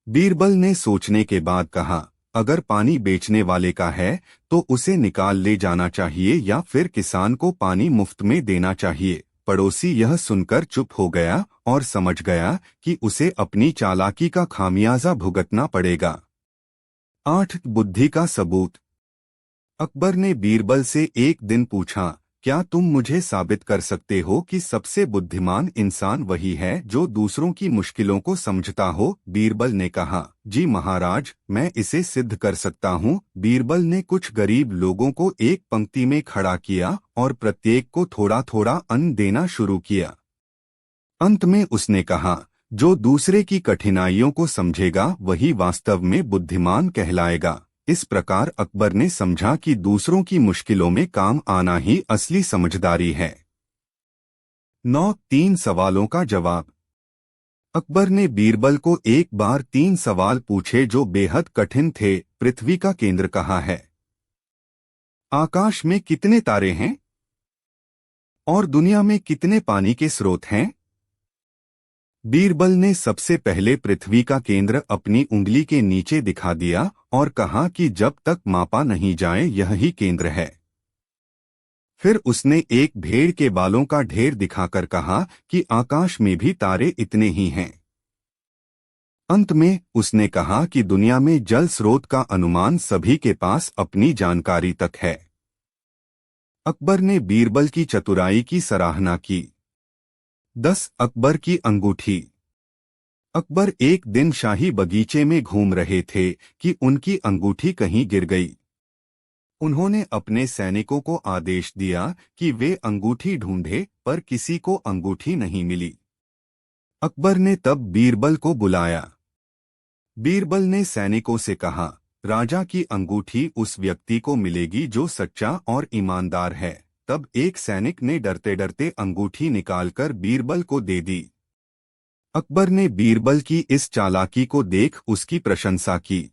A: बीरबल ने सोचने के बाद कहा, अगर पानी बेचने वाले का है तो उसे निकाल ले जाना चाहिए या फिर किसान को पानी मुफ्त में देना चाहिए। पड़ोसी यह सुनकर चुप हो गया और समझ गया कि उसे अपनी चालाकी का खामियाजा भुगतना पड़ेगा। 8. बुद्धि का सबूत। अकबर ने बीरबल से एक दिन पूछा, क्या तुम मुझे साबित कर सकते हो कि सबसे बुद्धिमान इंसान वही है जो दूसरों की मुश्किलों को समझता हो? बीरबल ने कहा, जी महाराज, मैं इसे सिद्ध कर सकता हूँ। बीरबल ने कुछ गरीब लोगों को एक पंक्ति में खड़ा किया और प्रत्येक को थोड़ा थोड़ा अन्न देना शुरू किया। अंत में उसने कहा, जो दूसरे की कठिनाइयों को समझेगा वही वास्तव में बुद्धिमान कहलाएगा। इस प्रकार अकबर ने समझा कि दूसरों की मुश्किलों में काम आना ही असली समझदारी है। 9. 3 सवालों का जवाब। अकबर ने बीरबल को एक बार 3 सवाल पूछे जो बेहद कठिन थे। पृथ्वी का केंद्र कहाँ है? आकाश में कितने तारे हैं? और दुनिया में कितने पानी के स्रोत हैं? बीरबल ने सबसे पहले पृथ्वी का केंद्र अपनी उंगली के नीचे दिखा दिया और कहा कि जब तक मापा नहीं जाए यही केंद्र है। फिर उसने एक भेड़ के बालों का ढेर दिखाकर कहा कि आकाश में भी तारे इतने ही हैं। अंत में उसने कहा कि दुनिया में जल स्रोत का अनुमान सभी के पास अपनी जानकारी तक है। अकबर ने बीरबल की चतुराई की सराहना की। 10. अकबर की अंगूठी। अकबर एक दिन शाही बगीचे में घूम रहे थे कि उनकी अंगूठी कहीं गिर गई। उन्होंने अपने सैनिकों को आदेश दिया कि वे अंगूठी ढूंढे, पर किसी को अंगूठी नहीं मिली। अकबर ने तब बीरबल को बुलाया। बीरबल ने सैनिकों से कहा, राजा की अंगूठी उस व्यक्ति को मिलेगी जो सच्चा और ईमानदार है। तब एक सैनिक ने डरते डरते अंगूठी निकालकर बीरबल को दे दी। अकबर ने बीरबल की इस चालाकी को देख उसकी प्रशंसा की।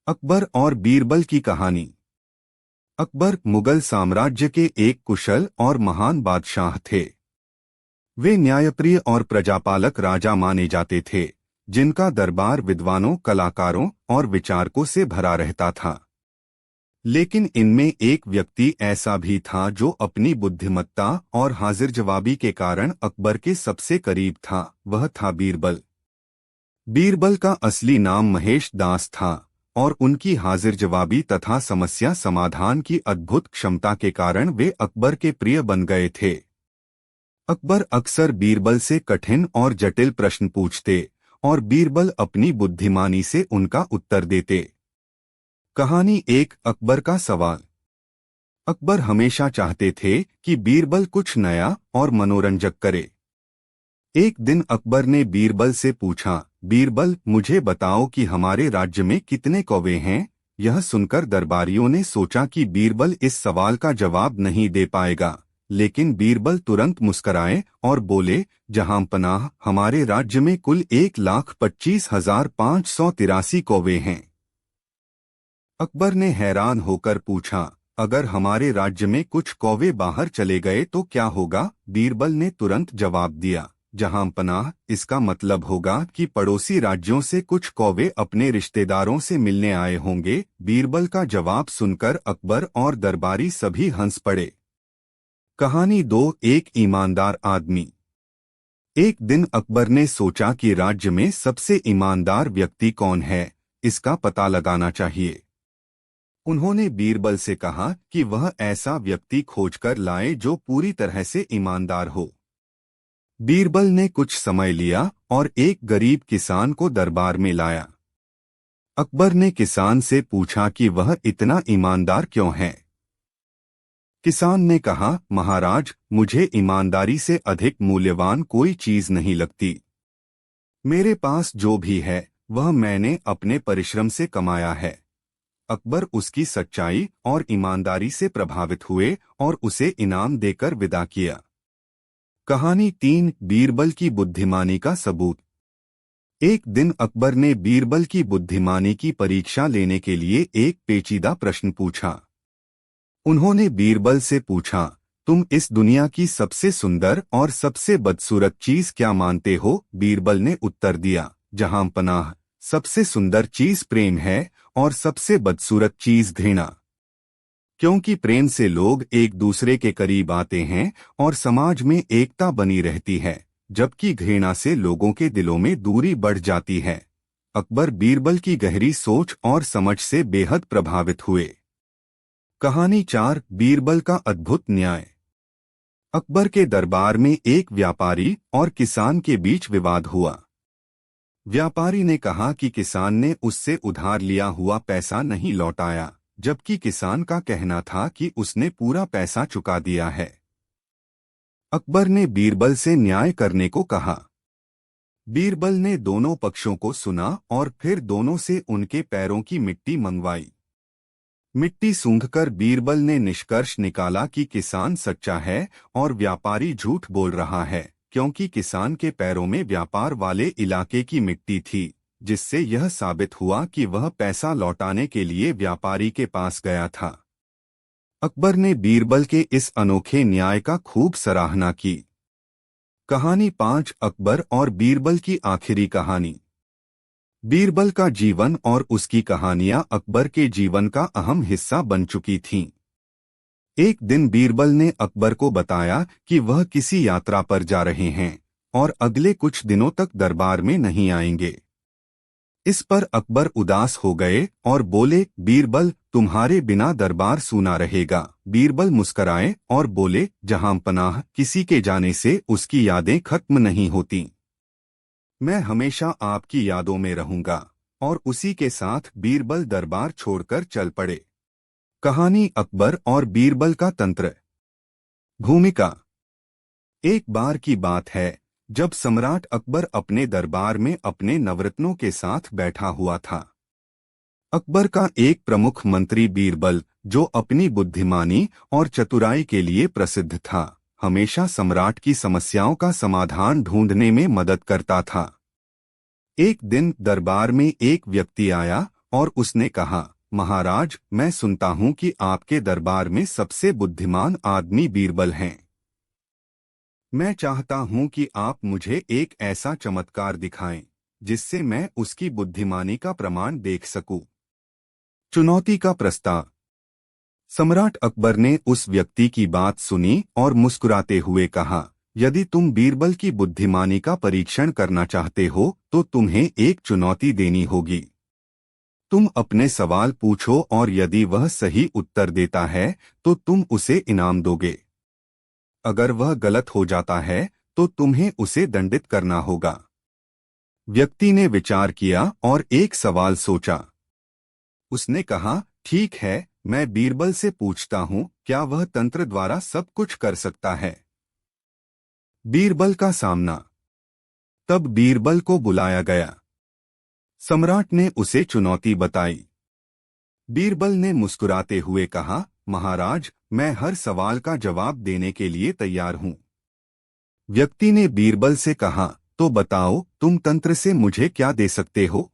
A: अकबर और बीरबल की कहानी। अकबर मुगल साम्राज्य के एक कुशल और महान बादशाह थे। वे न्यायप्रिय और प्रजापालक राजा माने जाते थे, जिनका दरबार विद्वानों, कलाकारों और विचारकों से भरा रहता था। लेकिन इनमें एक व्यक्ति ऐसा भी था जो अपनी बुद्धिमत्ता और हाजिर जवाबी के कारण अकबर के सबसे करीब था। वह था बीरबल। बीरबल का असली नाम महेश दास था और उनकी हाजिर जवाबी तथा समस्या समाधान की अद्भुत क्षमता के कारण वे अकबर के प्रिय बन गए थे। अकबर अक्सर बीरबल से कठिन और जटिल प्रश्न पूछते और बीरबल अपनी बुद्धिमानी से उनका उत्तर देते। कहानी 1. अकबर का सवाल। अकबर हमेशा चाहते थे कि बीरबल कुछ नया और मनोरंजक करे। एक दिन अकबर ने बीरबल से पूछा, बीरबल, मुझे बताओ कि हमारे राज्य में कितने कौवे हैं? यह सुनकर दरबारियों ने सोचा कि बीरबल इस सवाल का जवाब नहीं दे पाएगा, लेकिन बीरबल तुरंत मुस्कराए और बोले, जहांपनाह, हमारे राज्य में कुल 1,25,583 कौवे हैं। अकबर ने हैरान होकर पूछा, अगर हमारे राज्य में कुछ कौवे बाहर चले गए तो क्या होगा? बीरबल ने तुरंत जवाब दिया, जहांपनाह, इसका मतलब होगा कि पड़ोसी राज्यों से कुछ कौवे अपने रिश्तेदारों से मिलने आए होंगे। बीरबल का जवाब सुनकर अकबर और दरबारी सभी हंस पड़े। कहानी 2. एक ईमानदार आदमी। एक दिन अकबर ने सोचा कि राज्य में सबसे ईमानदार व्यक्ति कौन है, इसका पता लगाना चाहिए। उन्होंने बीरबल से कहा कि वह ऐसा व्यक्ति खोजकर लाए जो पूरी तरह से ईमानदार हो। बीरबल ने कुछ समय लिया और एक गरीब किसान को दरबार में लाया। अकबर ने किसान से पूछा कि वह इतना ईमानदार क्यों है। किसान ने कहा, महाराज, मुझे ईमानदारी से अधिक मूल्यवान कोई चीज नहीं लगती। मेरे पास जो भी है वह मैंने अपने परिश्रम से कमाया है। अकबर उसकी सच्चाई और ईमानदारी से प्रभावित हुए और उसे इनाम देकर विदा किया। कहानी 3 बीरबल की बुद्धिमानी का सबूत। एक दिन अकबर ने बीरबल की बुद्धिमानी की परीक्षा लेने के लिए एक पेचीदा प्रश्न पूछा। उन्होंने बीरबल से पूछा, तुम इस दुनिया की सबसे सुंदर और सबसे बदसूरत चीज क्या मानते हो? बीरबल ने उत्तर दिया, जहां पनाह, सबसे सुंदर चीज प्रेम है और सबसे बदसूरत चीज घृणा। क्योंकि प्रेम से लोग एक दूसरे के करीब आते हैं और समाज में एकता बनी रहती है, जबकि घृणा से लोगों के दिलों में दूरी बढ़ जाती है। अकबर बीरबल की गहरी सोच और समझ से बेहद प्रभावित हुए। कहानी 4 बीरबल का अद्भुत न्याय। अकबर के दरबार में एक व्यापारी और किसान के बीच विवाद हुआ। व्यापारी ने कहा कि किसान ने उससे उधार लिया हुआ पैसा नहीं लौटाया, जबकि किसान का कहना था कि उसने पूरा पैसा चुका दिया है। अकबर ने बीरबल से न्याय करने को कहा। बीरबल ने दोनों पक्षों को सुना और फिर दोनों से उनके पैरों की मिट्टी मंगवाई। मिट्टी सूंघकर बीरबल ने निष्कर्ष निकाला कि किसान सच्चा है और व्यापारी झूठ बोल रहा है, क्योंकि किसान के पैरों में व्यापार वाले इलाके की मिट्टी थी, जिससे यह साबित हुआ कि वह पैसा लौटाने के लिए व्यापारी के पास गया था। अकबर ने बीरबल के इस अनोखे न्याय का खूब सराहना की। कहानी 5 अकबर और बीरबल की आखिरी कहानी। बीरबल का जीवन और उसकी कहानियां अकबर के जीवन का अहम हिस्सा बन चुकी थीं। एक दिन बीरबल ने अकबर को बताया कि वह किसी यात्रा पर जा रहे हैं और अगले कुछ दिनों तक दरबार में नहीं आएंगे। इस पर अकबर उदास हो गए और बोले, बीरबल, तुम्हारे बिना दरबार सूना रहेगा। बीरबल मुस्कराए और बोले, जहां पनाह, किसी के जाने से उसकी यादें खत्म नहीं होती। मैं हमेशा आपकी यादों में रहूंगा। और उसी के साथ बीरबल दरबार छोड़कर चल पड़े। कहानी अकबर और बीरबल का तंत्र। भूमिका। एक बार की बात है जब सम्राट अकबर अपने दरबार में अपने नवरत्नों के साथ बैठा हुआ था। अकबर का एक प्रमुख मंत्री बीरबल, जो अपनी बुद्धिमानी और चतुराई के लिए प्रसिद्ध था, हमेशा सम्राट की समस्याओं का समाधान ढूंढने में मदद करता था। एक दिन दरबार में एक व्यक्ति आया और उसने कहा, महाराज, मैं सुनता हूं कि आपके दरबार में सबसे बुद्धिमान आदमी बीरबल हैं। मैं चाहता हूं कि आप मुझे एक ऐसा चमत्कार दिखाएं जिससे मैं उसकी बुद्धिमानी का प्रमाण देख सकूं। चुनौती का प्रस्ताव। सम्राट अकबर ने उस व्यक्ति की बात सुनी और मुस्कुराते हुए कहा, यदि तुम बीरबल की बुद्धिमानी का परीक्षण करना चाहते हो तो तुम्हें एक चुनौती देनी होगी। तुम अपने सवाल पूछो और यदि वह सही उत्तर देता है तो तुम उसे इनाम दोगे। अगर वह गलत हो जाता है तो तुम्हें उसे दंडित करना होगा। व्यक्ति ने विचार किया और एक सवाल सोचा। उसने कहा, ठीक है, मैं बीरबल से पूछता हूं, क्या वह तंत्र द्वारा सब कुछ कर सकता है? बीरबल का सामना। तब बीरबल को बुलाया गया। सम्राट ने उसे चुनौती बताई। बीरबल ने मुस्कुराते हुए कहा, महाराज, मैं हर सवाल का जवाब देने के लिए तैयार हूं। व्यक्ति ने बीरबल से कहा, तो बताओ, तुम तंत्र से मुझे क्या दे सकते हो?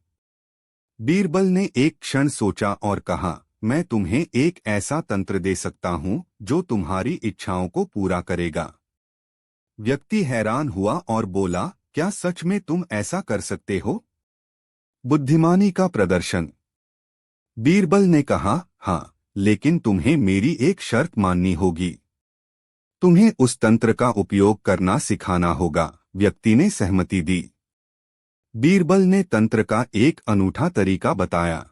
A: बीरबल ने एक क्षण सोचा और कहा, मैं तुम्हें एक ऐसा तंत्र दे सकता हूं जो तुम्हारी इच्छाओं को पूरा करेगा। व्यक्ति हैरान हुआ और बोला, क्या सच में तुम ऐसा कर सकते हो? बुद्धिमानी का प्रदर्शन। बीरबल ने कहा, हाँ, लेकिन तुम्हें मेरी एक शर्त माननी होगी। तुम्हें उस तंत्र का उपयोग करना सिखाना होगा। व्यक्ति ने सहमति दी। बीरबल ने तंत्र का एक अनूठा तरीका बताया।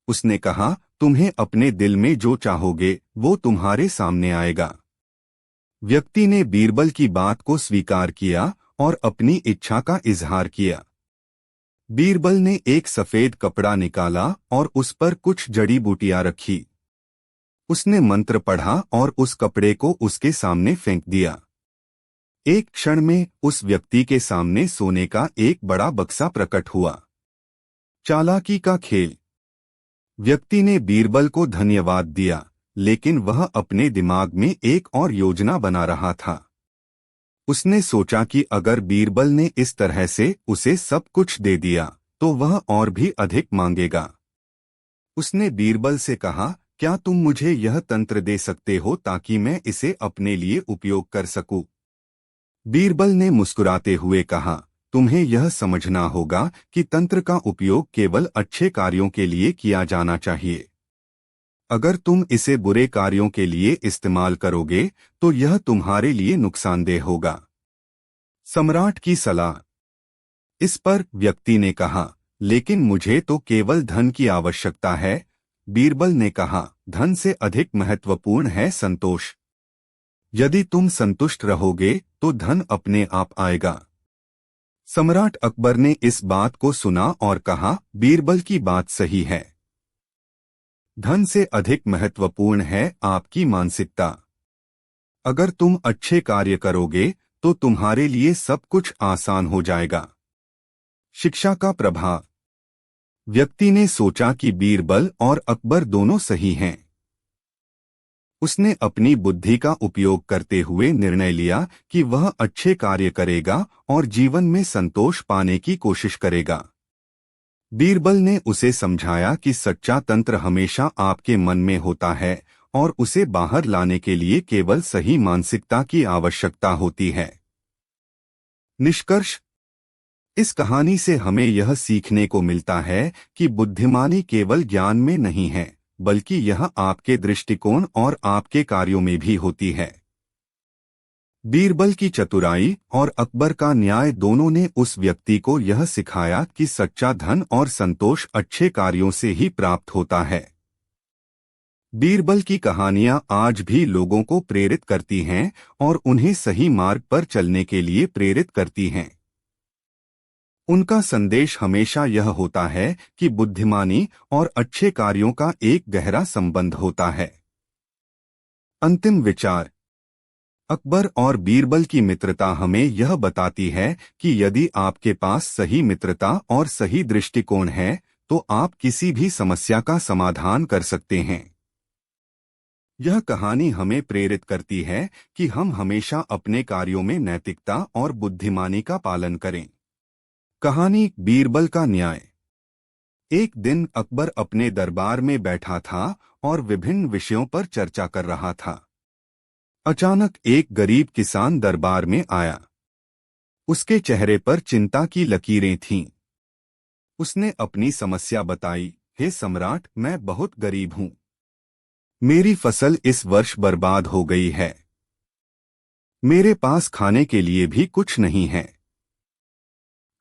A: उसने कहा, तुम्हें अपने दिल में जो चाहोगे वो तुम्हारे सामने आएगा। व्यक्ति ने बीरबल की बात को स्वीकार किया और अपनी इच्छा का इजहार किया। बीरबल ने एक सफेद कपड़ा निकाला और उस पर कुछ जड़ी बूटियां रखी। उसने मंत्र पढ़ा और उस कपड़े को उसके सामने फेंक दिया। एक क्षण में उस व्यक्ति के सामने सोने का एक बड़ा बक्सा प्रकट हुआ। चालाकी का खेल। व्यक्ति ने बीरबल को धन्यवाद दिया, लेकिन वह अपने दिमाग में एक और योजना बना रहा था। उसने सोचा कि अगर बीरबल ने इस तरह से उसे सब कुछ दे दिया तो वह और भी अधिक मांगेगा। उसने बीरबल से कहा, क्या तुम मुझे यह तंत्र दे सकते हो ताकि मैं इसे अपने लिए उपयोग कर सकूं? बीरबल ने मुस्कुराते हुए कहा, तुम्हें यह समझना होगा कि तंत्र का उपयोग केवल अच्छे कार्यों के लिए किया जाना चाहिए। अगर तुम इसे बुरे कार्यों के लिए इस्तेमाल करोगे तो यह तुम्हारे लिए नुकसानदेह होगा। सम्राट की सलाह। इस पर व्यक्ति ने कहा, लेकिन मुझे तो केवल धन की आवश्यकता है। बीरबल ने कहा, धन से अधिक महत्वपूर्ण है संतोष। यदि तुम संतुष्ट रहोगे तो धन अपने आप आएगा। सम्राट अकबर ने इस बात को सुना और कहा, बीरबल की बात सही है। धन से अधिक महत्वपूर्ण है आपकी मानसिकता। अगर तुम अच्छे कार्य करोगे तो तुम्हारे लिए सब कुछ आसान हो जाएगा। शिक्षा का प्रभाव। व्यक्ति ने सोचा कि बीरबल और अकबर दोनों सही हैं। उसने अपनी बुद्धि का उपयोग करते हुए निर्णय लिया कि वह अच्छे कार्य करेगा और जीवन में संतोष पाने की कोशिश करेगा। बीरबल ने उसे समझाया कि सच्चा तंत्र हमेशा आपके मन में होता है और उसे बाहर लाने के लिए केवल सही मानसिकता की आवश्यकता होती है। निष्कर्ष। इस कहानी से हमें यह सीखने को मिलता है कि बुद्धिमानी केवल ज्ञान में नहीं है, बल्कि यह आपके दृष्टिकोण और आपके कार्यों में भी होती है। बीरबल की चतुराई और अकबर का न्याय दोनों ने उस व्यक्ति को यह सिखाया कि सच्चा धन और संतोष अच्छे कार्यों से ही प्राप्त होता है। बीरबल की कहानियां आज भी लोगों को प्रेरित करती हैं और उन्हें सही मार्ग पर चलने के लिए प्रेरित करती हैं। उनका संदेश हमेशा यह होता है कि बुद्धिमानी और अच्छे कार्यों का एक गहरा संबंध होता है। अंतिम विचार। अकबर और बीरबल की मित्रता हमें यह बताती है कि यदि आपके पास सही मित्रता और सही दृष्टिकोण है तो आप किसी भी समस्या का समाधान कर सकते हैं। यह कहानी हमें प्रेरित करती है कि हम हमेशा अपने कार्यों में नैतिकता और बुद्धिमानी का पालन करें। कहानी बीरबल का न्याय। एक दिन अकबर अपने दरबार में बैठा था और विभिन्न विषयों पर चर्चा कर रहा था। अचानक एक गरीब किसान दरबार में आया। उसके चेहरे पर चिंता की लकीरें थीं। उसने अपनी समस्या बताई, हे सम्राट, मैं बहुत गरीब हूं। मेरी फसल इस वर्ष बर्बाद हो गई है। मेरे पास खाने के लिए भी कुछ नहीं है।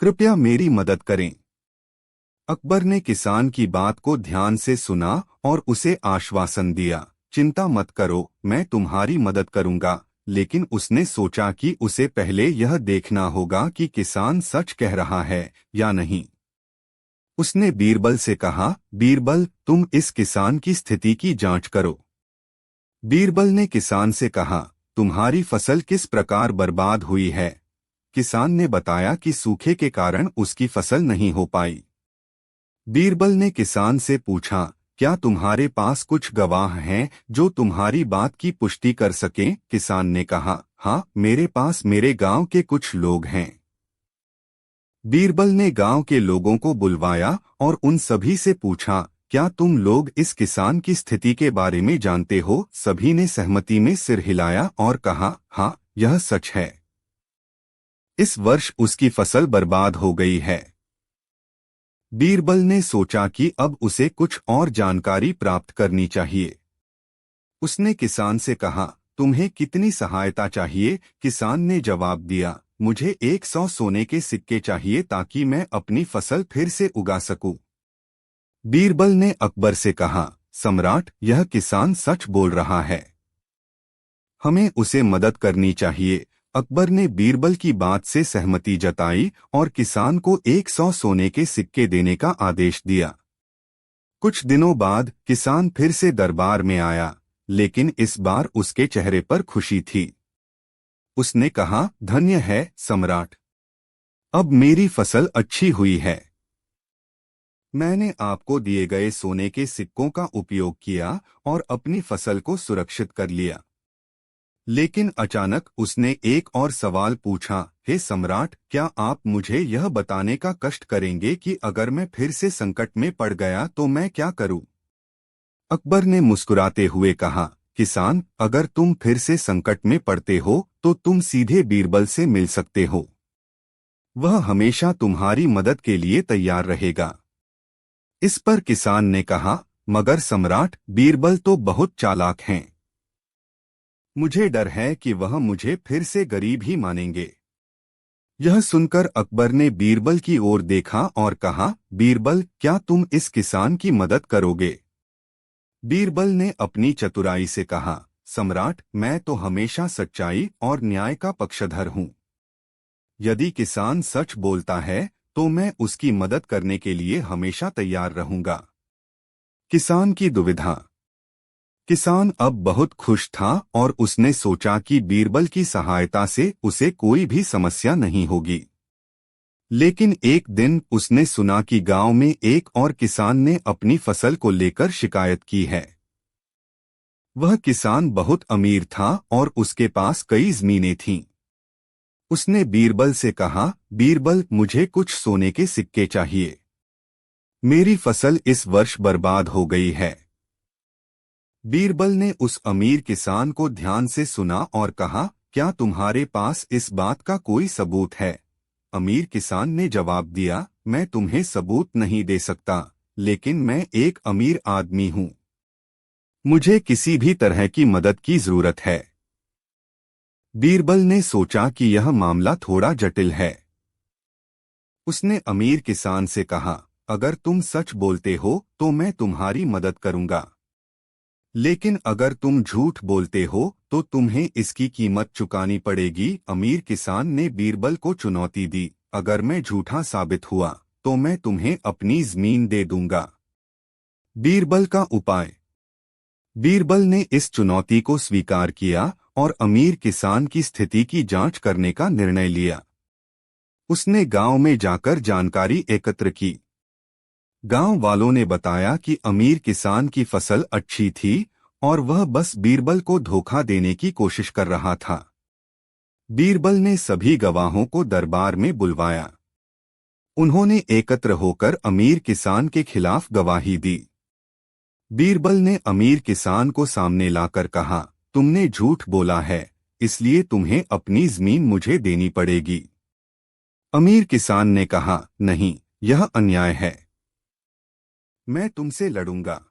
A: कृपया मेरी मदद करें। अकबर ने किसान की बात को ध्यान से सुना और उसे आश्वासन दिया, चिंता मत करो, मैं तुम्हारी मदद करूंगा। लेकिन उसने सोचा कि उसे पहले यह देखना होगा कि किसान सच कह रहा है या नहीं। उसने बीरबल से कहा, बीरबल, तुम इस किसान की स्थिति की जांच करो। बीरबल ने किसान से कहा, तुम्हारी फसल किस प्रकार बर्बाद हुई है? किसान ने बताया कि सूखे के कारण उसकी फसल नहीं हो पाई। बीरबल ने किसान से पूछा, क्या तुम्हारे पास कुछ गवाह हैं जो तुम्हारी बात की पुष्टि कर सकें? किसान ने कहा, हाँ, मेरे पास मेरे गांव के कुछ लोग हैं। बीरबल ने गांव के लोगों को बुलवाया और उन सभी से पूछा, क्या तुम लोग इस किसान की स्थिति के बारे में जानते हो? सभी ने सहमति में सिर हिलाया और कहा, हाँ, यह सच है। इस वर्ष उसकी फसल बर्बाद हो गई है। बीरबल ने सोचा कि अब उसे कुछ और जानकारी प्राप्त करनी चाहिए। उसने किसान से कहा, तुम्हें कितनी सहायता चाहिए? किसान ने जवाब दिया, मुझे 100 सोने के सिक्के चाहिए ताकि मैं अपनी फसल फिर से उगा सकूं। बीरबल ने अकबर से कहा, सम्राट, यह किसान सच बोल रहा है। हमें उसे मदद करनी चाहिए। अकबर ने बीरबल की बात से सहमति जताई और किसान को 100 सोने के सिक्के देने का आदेश दिया। कुछ दिनों बाद किसान फिर से दरबार में आया, लेकिन इस बार उसके चेहरे पर खुशी थी। उसने कहा, धन्य है सम्राट, अब मेरी फसल अच्छी हुई है। मैंने आपको दिए गए सोने के सिक्कों का उपयोग किया और अपनी फसल को सुरक्षित कर लिया। लेकिन अचानक उसने एक और सवाल पूछा, हे सम्राट, क्या आप मुझे यह बताने का कष्ट करेंगे कि अगर मैं फिर से संकट में पड़ गया तो मैं क्या करूं? अकबर ने मुस्कुराते हुए कहा, किसान, अगर तुम फिर से संकट में पड़ते हो तो तुम सीधे बीरबल से मिल सकते हो। वह हमेशा तुम्हारी मदद के लिए तैयार रहेगा। इस पर किसान ने कहा, मगर सम्राट, बीरबल तो बहुत चालाक हैं। मुझे डर है कि वह मुझे फिर से गरीब ही मानेंगे। यह सुनकर अकबर ने बीरबल की ओर देखा और कहा, बीरबल, क्या तुम इस किसान की मदद करोगे? बीरबल ने अपनी चतुराई से कहा, सम्राट, मैं तो हमेशा सच्चाई और न्याय का पक्षधर हूँ। यदि किसान सच बोलता है तो मैं उसकी मदद करने के लिए हमेशा तैयार रहूंगा। किसान की दुविधा। किसान अब बहुत खुश था और उसने सोचा कि बीरबल की सहायता से उसे कोई भी समस्या नहीं होगी। लेकिन एक दिन उसने सुना कि गांव में एक और किसान ने अपनी फसल को लेकर शिकायत की है। वह किसान बहुत अमीर था और उसके पास कई जमीनें थीं। उसने बीरबल से कहा, बीरबल, मुझे कुछ सोने के सिक्के चाहिए। मेरी फसल इस वर्ष बर्बाद हो गई है। बीरबल ने उस अमीर किसान को ध्यान से सुना और कहा, क्या तुम्हारे पास इस बात का कोई सबूत है? अमीर किसान ने जवाब दिया, मैं तुम्हें सबूत नहीं दे सकता, लेकिन मैं एक अमीर आदमी हूँ। मुझे किसी भी तरह की मदद की जरूरत है। बीरबल ने सोचा कि यह मामला थोड़ा जटिल है। उसने अमीर किसान से कहा, अगर तुम सच बोलते हो तो मैं तुम्हारी मदद करूंगा, लेकिन अगर तुम झूठ बोलते हो तो तुम्हें इसकी कीमत चुकानी पड़ेगी। अमीर किसान ने बीरबल को चुनौती दी, अगर मैं झूठा साबित हुआ तो मैं तुम्हें अपनी जमीन दे दूंगा। बीरबल का उपाय। बीरबल ने इस चुनौती को स्वीकार किया और अमीर किसान की स्थिति की जांच करने का निर्णय लिया। उसने गांव में जाकर जानकारी एकत्र की। गांव वालों ने बताया कि अमीर किसान की फसल अच्छी थी और वह बस बीरबल को धोखा देने की कोशिश कर रहा था। बीरबल ने सभी गवाहों को दरबार में बुलवाया। उन्होंने एकत्र होकर अमीर किसान के खिलाफ गवाही दी। बीरबल ने अमीर किसान को सामने लाकर कहा, तुमने झूठ बोला है, इसलिए तुम्हें अपनी जमीन मुझे देनी पड़ेगी। अमीर किसान ने कहा, नहीं, यह अन्याय है, मैं तुमसे लड़ूंगा।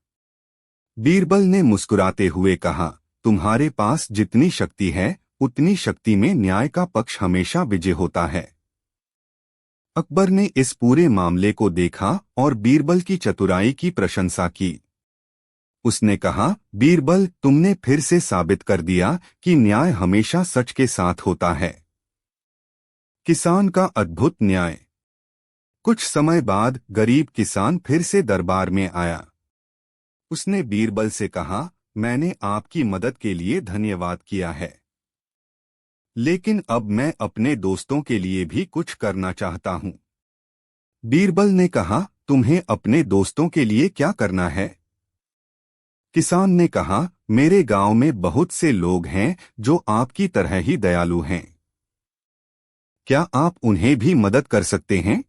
A: बीरबल ने मुस्कुराते हुए कहा, तुम्हारे पास जितनी शक्ति है उतनी शक्ति में न्याय का पक्ष हमेशा विजय होता है। अकबर ने इस पूरे मामले को देखा और बीरबल की चतुराई की प्रशंसा की। उसने कहा, बीरबल, तुमने फिर से साबित कर दिया कि न्याय हमेशा सच के साथ होता है। किसान का अद्भुत न्याय। कुछ समय बाद गरीब किसान फिर से दरबार में आया। उसने बीरबल से कहा, मैंने आपकी मदद के लिए धन्यवाद किया है, लेकिन अब मैं अपने दोस्तों के लिए भी कुछ करना चाहता हूं। बीरबल ने कहा, तुम्हें अपने दोस्तों के लिए क्या करना है? किसान ने कहा, मेरे गांव में बहुत से लोग हैं जो आपकी तरह ही दयालु हैं। क्या आप उन्हें भी मदद कर सकते हैं?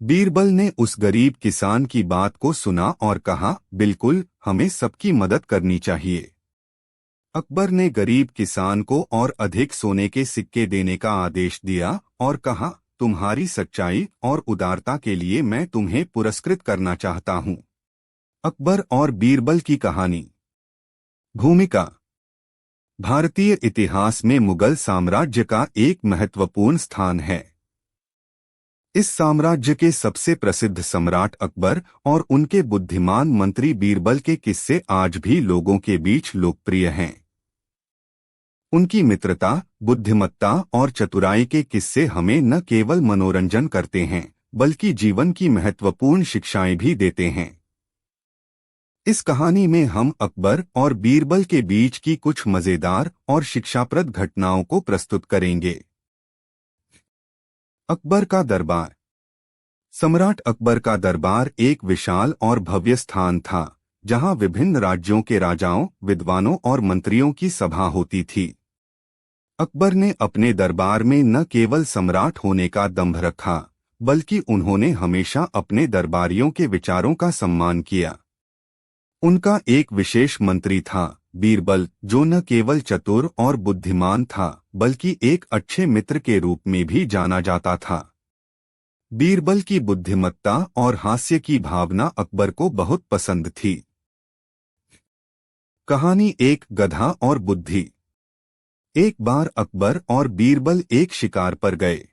A: बीरबल ने उस गरीब किसान की बात को सुना और कहा, बिल्कुल, हमें सबकी मदद करनी चाहिए। अकबर ने गरीब किसान को और अधिक सोने के सिक्के देने का आदेश दिया और कहा, तुम्हारी सच्चाई और उदारता के लिए मैं तुम्हें पुरस्कृत करना चाहता हूं। अकबर और बीरबल की कहानी। भूमिका। भारतीय इतिहास में मुगल साम्राज्य का एक महत्वपूर्ण स्थान है। इस साम्राज्य के सबसे प्रसिद्ध सम्राट अकबर और उनके बुद्धिमान मंत्री बीरबल के किस्से आज भी लोगों के बीच लोकप्रिय हैं। उनकी मित्रता, बुद्धिमत्ता और चतुराई के किस्से हमें न केवल मनोरंजन करते हैं बल्कि जीवन की महत्वपूर्ण शिक्षाएं भी देते हैं। इस कहानी में हम अकबर और बीरबल के बीच की कुछ मजेदार और शिक्षाप्रद घटनाओं को प्रस्तुत करेंगे। अकबर का दरबार। सम्राट अकबर का दरबार एक विशाल और भव्य स्थान था, जहां विभिन्न राज्यों के राजाओं, विद्वानों और मंत्रियों की सभा होती थी। अकबर ने अपने दरबार में न केवल सम्राट होने का दंभ रखा, बल्कि उन्होंने हमेशा अपने दरबारियों के विचारों का सम्मान किया। उनका एक विशेष मंत्री था, बीरबल, जो न केवल चतुर और बुद्धिमान था, बल्कि एक अच्छे मित्र के रूप में भी जाना जाता था। बीरबल की बुद्धिमत्ता और हास्य की भावना अकबर को बहुत पसंद थी। कहानी एक गधा और बुद्धि। एक बार अकबर और बीरबल एक शिकार पर गए।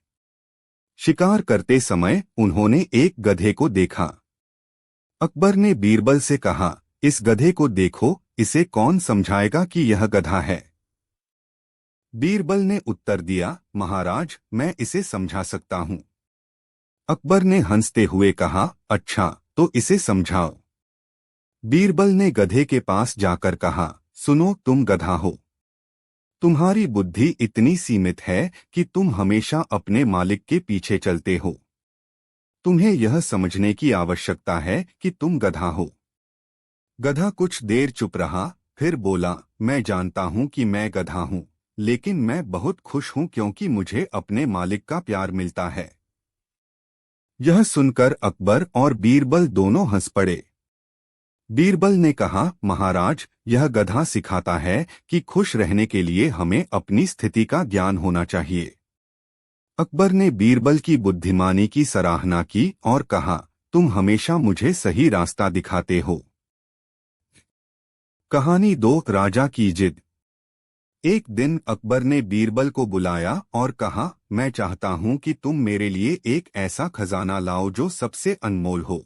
A: शिकार करते समय उन्होंने एक गधे को देखा। अकबर ने बीरबल से कहा, इस गधे को देखो, इसे कौन समझाएगा कि यह गधा है। बीरबल ने उत्तर दिया, महाराज, मैं इसे समझा सकता हूँ। अकबर ने हंसते हुए कहा, अच्छा, तो इसे समझाओ। बीरबल ने गधे के पास जाकर कहा, सुनो, तुम गधा हो। तुम्हारी बुद्धि इतनी सीमित है कि तुम हमेशा अपने मालिक के पीछे चलते हो। तुम्हें यह समझने की आवश्यकता है कि तुम गधा हो। गधा कुछ देर चुप रहा, फिर बोला, मैं जानता हूं कि मैं गधा हूं, लेकिन मैं बहुत खुश हूं क्योंकि मुझे अपने मालिक का प्यार मिलता है। यह सुनकर अकबर और बीरबल दोनों हंस पड़े। बीरबल ने कहा, महाराज, यह गधा सिखाता है कि खुश रहने के लिए हमें अपनी स्थिति का ज्ञान होना चाहिए। अकबर ने बीरबल की बुद्धिमानी की सराहना की और कहा, तुम हमेशा मुझे सही रास्ता दिखाते हो। कहानी दो, राजा की जिद। एक दिन अकबर ने बीरबल को बुलाया और कहा, मैं चाहता हूं कि तुम मेरे लिए एक ऐसा खजाना लाओ जो सबसे अनमोल हो।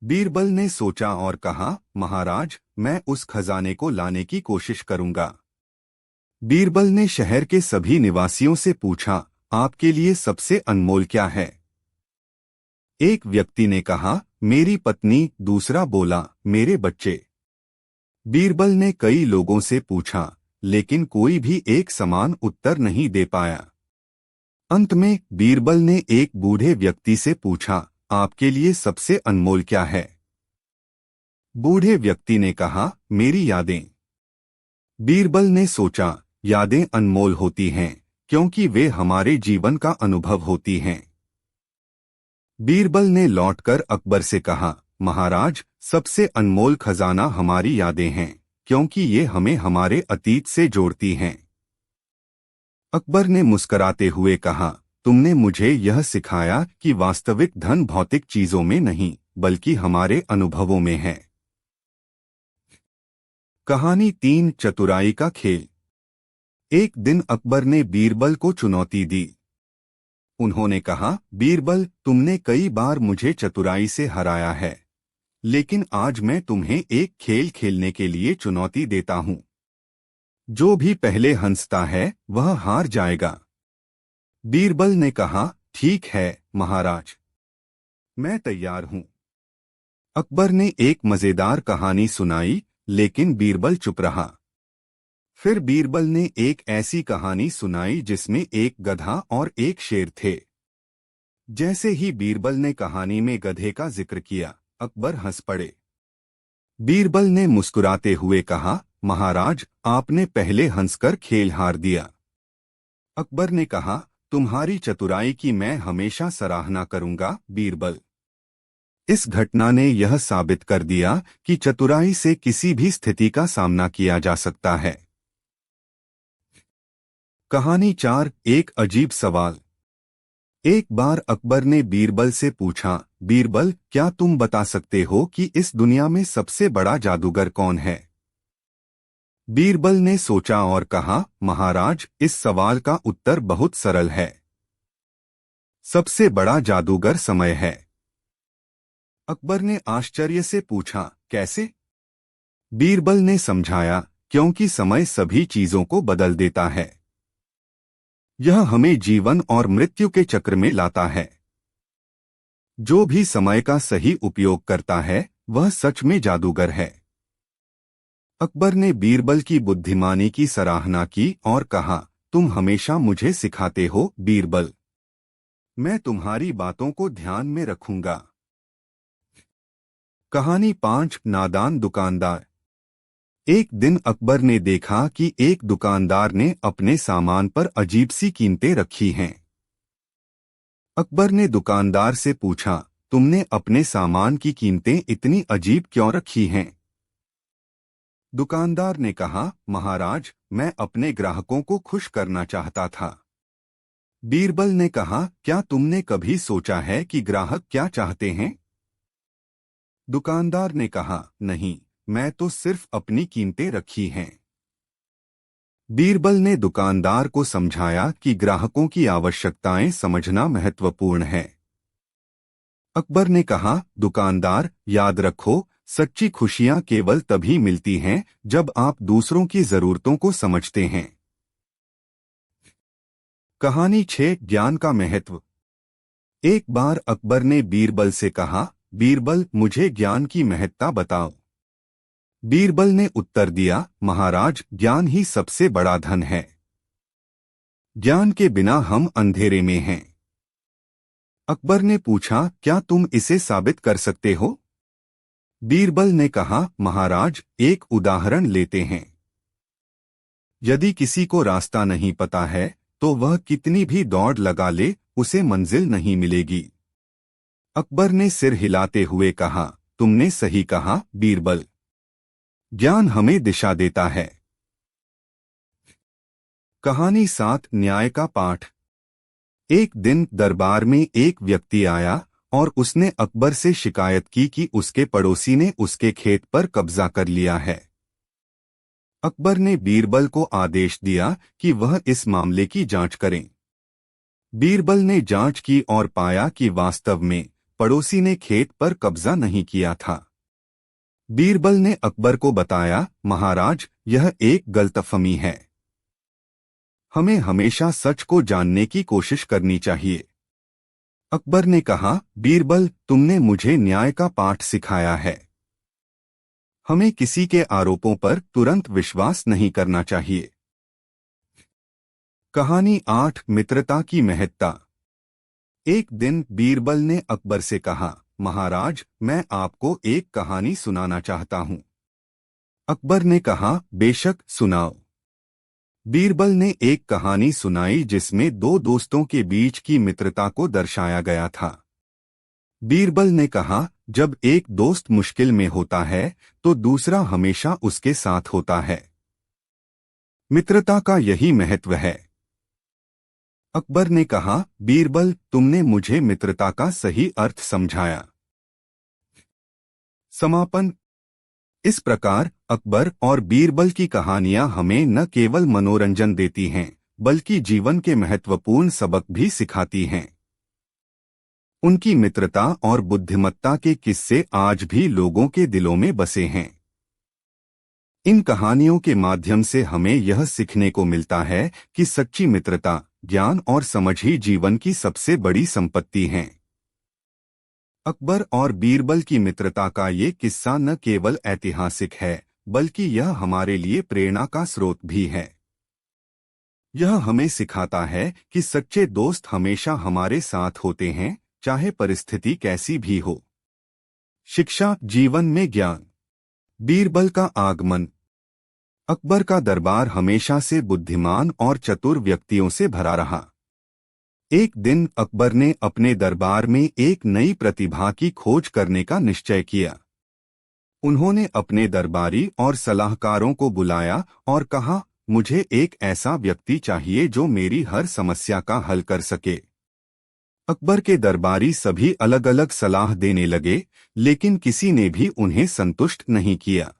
A: बीरबल ने सोचा और कहा, महाराज, मैं उस खजाने को लाने की कोशिश करूंगा। बीरबल ने शहर के सभी निवासियों से पूछा, आपके लिए सबसे अनमोल क्या है? एक व्यक्ति ने कहा, मेरी पत्नी। दूसरा बोला, मेरे बच्चे। बीरबल ने कई लोगों से पूछा, लेकिन कोई भी एक समान उत्तर नहीं दे पाया। अंत में बीरबल ने एक बूढ़े व्यक्ति से पूछा, आपके लिए सबसे अनमोल क्या है? बूढ़े व्यक्ति ने कहा, मेरी यादें। बीरबल ने सोचा, यादें अनमोल होती हैं, क्योंकि वे हमारे जीवन का अनुभव होती हैं। बीरबल ने लौटकर अकबर से कहा, महाराज, सबसे अनमोल खजाना हमारी यादें हैं, क्योंकि ये हमें हमारे अतीत से जोड़ती हैं। अकबर ने मुस्कराते हुए कहा, तुमने मुझे यह सिखाया कि वास्तविक धन भौतिक चीजों में नहीं, बल्कि हमारे अनुभवों में है। कहानी तीन, चतुराई का खेल। एक दिन अकबर ने बीरबल को चुनौती दी। उन्होंने कहा, बीरबल, तुमने कई बार मुझे चतुराई से हराया है, लेकिन आज मैं तुम्हें एक खेल खेलने के लिए चुनौती देता हूं। जो भी पहले हंसता है वह हार जाएगा। बीरबल ने कहा, ठीक है महाराज, मैं तैयार हूं। अकबर ने एक मजेदार कहानी सुनाई, लेकिन बीरबल चुप रहा। फिर बीरबल ने एक ऐसी कहानी सुनाई जिसमें एक गधा और एक शेर थे। जैसे ही बीरबल ने कहानी में गधे का जिक्र किया, अकबर हंस पड़े। बीरबल ने मुस्कुराते हुए कहा, महाराज, आपने पहले हंसकर खेल हार दिया। अकबर ने कहा, तुम्हारी चतुराई की मैं हमेशा सराहना करूंगा, बीरबल। इस घटना ने यह साबित कर दिया कि चतुराई से किसी भी स्थिति का सामना किया जा सकता है। कहानी चार, एक अजीब सवाल। एक बार अकबर ने बीरबल से पूछा, बीरबल, क्या तुम बता सकते हो कि इस दुनिया में सबसे बड़ा जादूगर कौन है? बीरबल ने सोचा और कहा, महाराज, इस सवाल का उत्तर बहुत सरल है। सबसे बड़ा जादूगर समय है। अकबर ने आश्चर्य से पूछा, कैसे? बीरबल ने समझाया, क्योंकि समय सभी चीजों को बदल देता है। यह हमें जीवन और मृत्यु के चक्र में लाता है। जो भी समय का सही उपयोग करता है वह सच में जादूगर है। अकबर ने बीरबल की बुद्धिमानी की सराहना की और कहा, तुम हमेशा मुझे सिखाते हो, बीरबल। मैं तुम्हारी बातों को ध्यान में रखूंगा। कहानी 5 नादान दुकानदार। एक दिन अकबर ने देखा कि एक दुकानदार ने अपने सामान पर अजीब सी कीमतें रखी हैं। अकबर ने दुकानदार से पूछा, तुमने अपने सामान की कीमतें इतनी अजीब क्यों रखी हैं? दुकानदार ने कहा, महाराज, मैं अपने ग्राहकों को खुश करना चाहता था। बीरबल ने कहा, क्या तुमने कभी सोचा है कि ग्राहक क्या चाहते हैं? दुकानदार ने कहा, नहीं, मैं तो सिर्फ अपनी कीमतें रखी हैं। बीरबल ने दुकानदार को समझाया कि ग्राहकों की आवश्यकताएं समझना महत्वपूर्ण है। अकबर ने कहा, दुकानदार, याद रखो, सच्ची खुशियां केवल तभी मिलती हैं जब आप दूसरों की जरूरतों को समझते हैं। कहानी 6 ज्ञान का महत्व। एक बार अकबर ने बीरबल से कहा, बीरबल, मुझे ज्ञान की महत्ता बताओ। बीरबल ने उत्तर दिया, महाराज, ज्ञान ही सबसे बड़ा धन है। ज्ञान के बिना हम अंधेरे में हैं। अकबर ने पूछा, क्या तुम इसे साबित कर सकते हो? बीरबल ने कहा, महाराज, एक उदाहरण लेते हैं। यदि किसी को रास्ता नहीं पता है तो वह कितनी भी दौड़ लगा ले, उसे मंजिल नहीं मिलेगी। अकबर ने सिर हिलाते हुए कहा, तुमने सही कहा बीरबल। ज्ञान हमें दिशा देता है। कहानी 7 न्याय का पाठ। एक दिन दरबार में एक व्यक्ति आया और उसने अकबर से शिकायत की कि उसके पड़ोसी ने उसके खेत पर कब्जा कर लिया है। अकबर ने बीरबल को आदेश दिया कि वह इस मामले की जांच करें। बीरबल ने जांच की और पाया कि वास्तव में पड़ोसी ने खेत पर कब्जा नहीं किया था। बीरबल ने अकबर को बताया, महाराज, यह एक गलतफहमी है। हमें हमेशा सच को जानने की कोशिश करनी चाहिए। अकबर ने कहा, बीरबल, तुमने मुझे न्याय का पाठ सिखाया है। हमें किसी के आरोपों पर तुरंत विश्वास नहीं करना चाहिए। कहानी 8 मित्रता की महत्ता। एक दिन बीरबल ने अकबर से कहा, महाराज, मैं आपको एक कहानी सुनाना चाहता हूं। अकबर ने कहा, बेशक, सुनाओ। बीरबल ने एक कहानी सुनाई जिसमें 2 दोस्तों के बीच की मित्रता को दर्शाया गया था। बीरबल ने कहा, जब एक दोस्त मुश्किल में होता है तो दूसरा हमेशा उसके साथ होता है। मित्रता का यही महत्व है। अकबर ने कहा, बीरबल, तुमने मुझे मित्रता का सही अर्थ समझाया। समापन। इस प्रकार अकबर और बीरबल की कहानियां हमें न केवल मनोरंजन देती हैं, बल्कि जीवन के महत्वपूर्ण सबक भी सिखाती हैं। उनकी मित्रता और बुद्धिमत्ता के किस्से आज भी लोगों के दिलों में बसे हैं। इन कहानियों के माध्यम से हमें यह सीखने को मिलता है कि सच्ची मित्रता, ज्ञान और समझ ही जीवन की सबसे बड़ी संपत्ति हैं। अकबर और बीरबल की मित्रता का ये किस्सा न केवल ऐतिहासिक है, बल्कि यह हमारे लिए प्रेरणा का स्रोत भी है। यह हमें सिखाता है कि सच्चे दोस्त हमेशा हमारे साथ होते हैं, चाहे परिस्थिति कैसी भी हो। शिक्षा, जीवन में ज्ञान। बीरबल का आगमन। अकबर का दरबार हमेशा से बुद्धिमान और चतुर व्यक्तियों से भरा रहा। एक दिन अकबर ने अपने दरबार में एक नई प्रतिभा की खोज करने का निश्चय किया। उन्होंने अपने दरबारी और सलाहकारों को बुलाया और कहा, मुझे एक ऐसा व्यक्ति चाहिए जो मेरी हर समस्या का हल कर सके। अकबर के दरबारी सभी अलग अलग सलाह देने लगे, लेकिन किसी ने भी उन्हें संतुष्ट नहीं किया।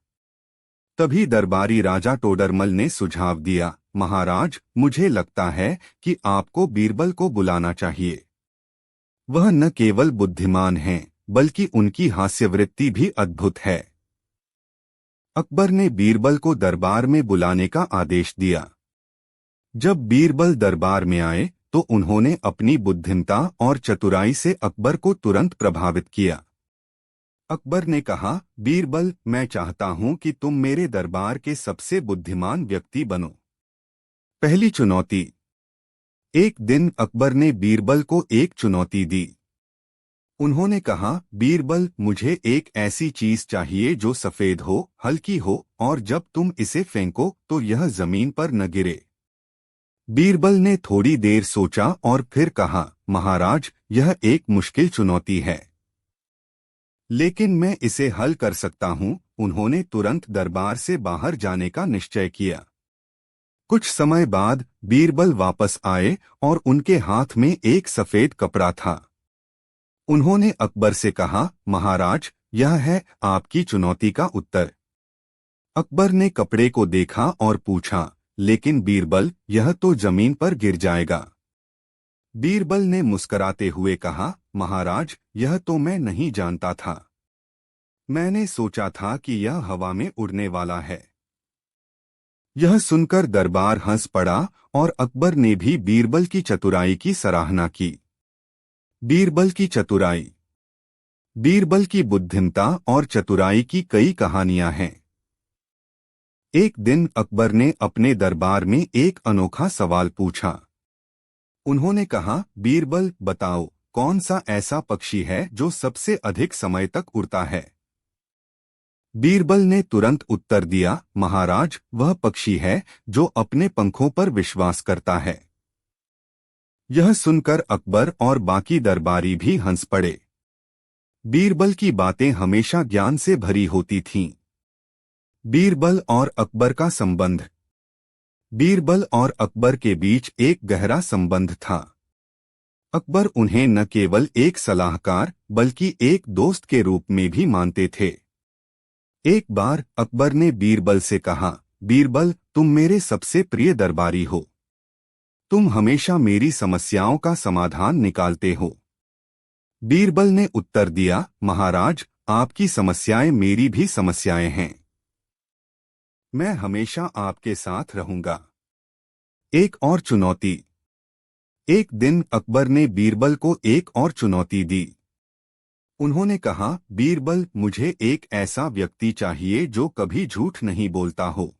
A: तभी दरबारी राजा टोडरमल ने सुझाव दिया, महाराज, मुझे लगता है कि आपको बीरबल को बुलाना चाहिए। वह न केवल बुद्धिमान हैं, बल्कि उनकी हास्यवृत्ति भी अद्भुत है। अकबर ने बीरबल को दरबार में बुलाने का आदेश दिया। जब बीरबल दरबार में आए तो उन्होंने अपनी बुद्धिमत्ता और चतुराई से अकबर को तुरंत प्रभावित किया। अकबर ने कहा, बीरबल, मैं चाहता हूं कि तुम मेरे दरबार के सबसे बुद्धिमान व्यक्ति बनो। पहली चुनौती। एक दिन अकबर ने बीरबल को एक चुनौती दी। उन्होंने कहा, बीरबल, मुझे एक ऐसी चीज चाहिए जो सफेद हो, हल्की हो और जब तुम इसे फेंको तो यह जमीन पर न गिरे। बीरबल ने थोड़ी देर सोचा और फिर कहा, महाराज, यह एक मुश्किल चुनौती है, लेकिन मैं इसे हल कर सकता हूँ। उन्होंने तुरंत दरबार से बाहर जाने का निश्चय किया। कुछ समय बाद बीरबल वापस आए और उनके हाथ में एक सफेद कपड़ा था। उन्होंने अकबर से कहा, महाराज, यह है आपकी चुनौती का उत्तर। अकबर ने कपड़े को देखा और पूछा, लेकिन बीरबल, यह तो जमीन पर गिर जाएगा। बीरबल ने मुस्कराते हुए कहा, महाराज, यह तो मैं नहीं जानता था। मैंने सोचा था कि यह हवा में उड़ने वाला है। यह सुनकर दरबार हंस पड़ा और अकबर ने भी बीरबल की चतुराई की सराहना की। बीरबल की चतुराई। बीरबल की बुद्धिमता और चतुराई की कई कहानियां हैं। एक दिन अकबर ने अपने दरबार में एक अनोखा सवाल पूछा। उन्होंने कहा, बीरबल, बताओ, कौन सा ऐसा पक्षी है जो सबसे अधिक समय तक उड़ता है? बीरबल ने तुरंत उत्तर दिया, महाराज, वह पक्षी है जो अपने पंखों पर विश्वास करता है। यह सुनकर अकबर और बाकी दरबारी भी हंस पड़े। बीरबल की बातें हमेशा ज्ञान से भरी होती थीं। बीरबल और अकबर का संबंध। बीरबल और अकबर के बीच एक गहरा संबंध था। अकबर उन्हें न केवल एक सलाहकार बल्कि एक दोस्त के रूप में भी मानते थे। एक बार अकबर ने बीरबल से कहा, बीरबल, तुम मेरे सबसे प्रिय दरबारी हो। तुम हमेशा मेरी समस्याओं का समाधान निकालते हो। बीरबल ने उत्तर दिया, महाराज, आपकी समस्याएं मेरी भी समस्याएं हैं। मैं हमेशा आपके साथ रहूंगा। एक और चुनौती। एक दिन अकबर ने बीरबल को एक और चुनौती दी। उन्होंने कहा, बीरबल, मुझे एक ऐसा व्यक्ति चाहिए जो कभी झूठ नहीं बोलता हो।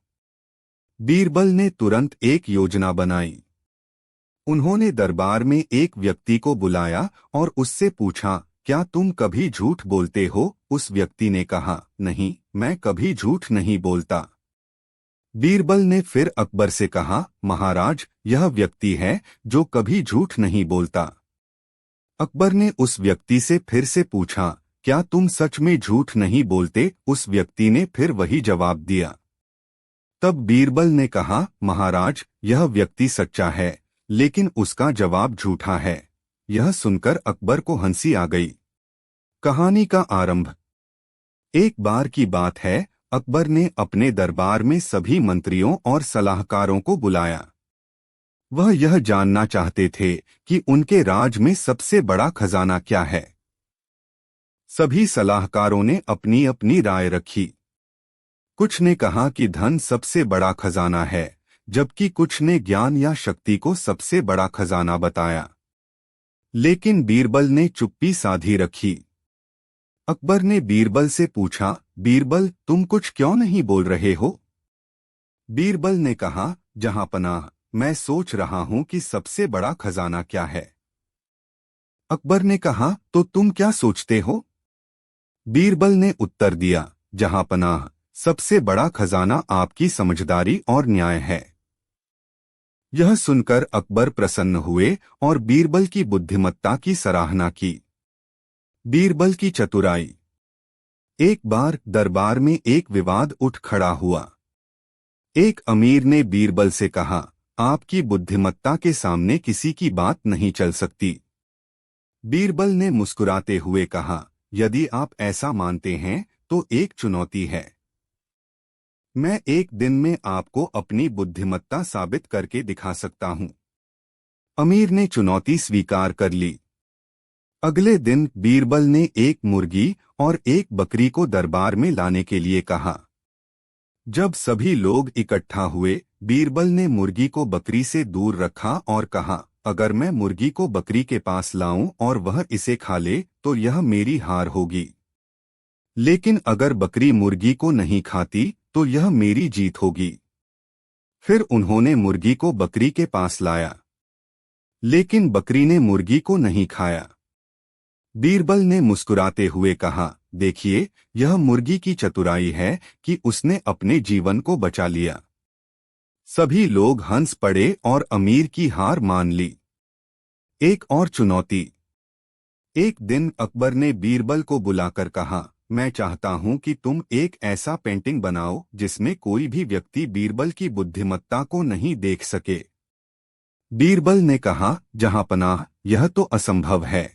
A: बीरबल ने तुरंत एक योजना बनाई। उन्होंने दरबार में एक व्यक्ति को बुलाया और उससे पूछा, क्या तुम कभी झूठ बोलते हो? उस व्यक्ति ने कहा, नहीं, मैं कभी झूठ नहीं बोलता। बीरबल ने फिर अकबर से कहा, महाराज, यह व्यक्ति है जो कभी झूठ नहीं बोलता। अकबर ने उस व्यक्ति से फिर से पूछा, क्या तुम सच में झूठ नहीं बोलते? उस व्यक्ति ने फिर वही जवाब दिया। तब बीरबल ने कहा, महाराज, यह व्यक्ति सच्चा है, लेकिन उसका जवाब झूठा है। यह सुनकर अकबर को हंसी आ गई। कहानी का आरंभ। एक बार की बात है, अकबर ने अपने दरबार में सभी मंत्रियों और सलाहकारों को बुलाया। वह यह जानना चाहते थे कि उनके राज में सबसे बड़ा खजाना क्या है। सभी सलाहकारों ने अपनी अपनी राय रखी। कुछ ने कहा कि धन सबसे बड़ा खजाना है, जबकि कुछ ने ज्ञान या शक्ति को सबसे बड़ा खजाना बताया। लेकिन बीरबल ने चुप्पी साधी रखी। अकबर ने बीरबल से पूछा, बीरबल, तुम कुछ क्यों नहीं बोल रहे हो? बीरबल ने कहा, जहांपनाह, मैं सोच रहा हूं कि सबसे बड़ा खजाना क्या है। अकबर ने कहा, तो तुम क्या सोचते हो? बीरबल ने उत्तर दिया, जहांपनाह, सबसे बड़ा खजाना आपकी समझदारी और न्याय है। यह सुनकर अकबर प्रसन्न हुए और बीरबल की बुद्धिमत्ता की सराहना की। बीरबल की चतुराई। एक बार दरबार में एक विवाद उठ खड़ा हुआ। एक अमीर ने बीरबल से कहा, आपकी बुद्धिमत्ता के सामने किसी की बात नहीं चल सकती। बीरबल ने मुस्कुराते हुए कहा, यदि आप ऐसा मानते हैं तो एक चुनौती है। मैं एक दिन में आपको अपनी बुद्धिमत्ता साबित करके दिखा सकता हूं। अमीर ने चुनौती स्वीकार कर ली। अगले दिन बीरबल ने एक मुर्गी और एक बकरी को दरबार में लाने के लिए कहा। जब सभी लोग इकट्ठा हुए, बीरबल ने मुर्गी को बकरी से दूर रखा और कहा, अगर मैं मुर्गी को बकरी के पास लाऊं और वह इसे खा ले तो यह मेरी हार होगी। लेकिन अगर बकरी मुर्गी को नहीं खाती तो यह मेरी जीत होगी। फिर उन्होंने मुर्गी को बकरी के पास लाया। लेकिन बकरी ने मुर्गी को नहीं खाया। बीरबल ने मुस्कुराते हुए कहा, देखिए, यह मुर्गी की चतुराई है कि उसने अपने जीवन को बचा लिया। सभी लोग हंस पड़े और अमीर की हार मान ली। एक और चुनौती। एक दिन अकबर ने बीरबल को बुलाकर कहा, मैं चाहता हूं कि तुम एक ऐसा पेंटिंग बनाओ जिसमें कोई भी व्यक्ति बीरबल की बुद्धिमत्ता को नहीं देख सके। बीरबल ने कहा, जहांपनाह, यह तो असंभव है।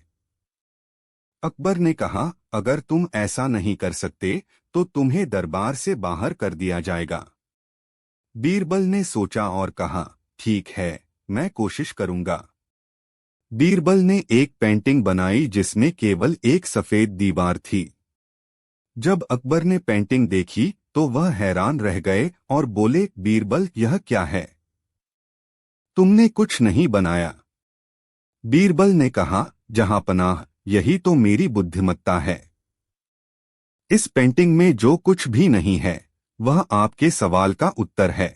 A: अकबर ने कहा, अगर तुम ऐसा नहीं कर सकते तो तुम्हें दरबार से बाहर कर दिया जाएगा। बीरबल ने सोचा और कहा, ठीक है, मैं कोशिश करूंगा। बीरबल ने एक पेंटिंग बनाई जिसमें केवल एक सफेद दीवार थी। जब अकबर ने पेंटिंग देखी तो वह हैरान रह गए और बोले, बीरबल, यह क्या है? तुमने कुछ नहीं बनाया। बीरबल ने कहा, जहांपनाह, यही तो मेरी बुद्धिमत्ता है। इस पेंटिंग में जो कुछ भी नहीं है वह आपके सवाल का उत्तर है।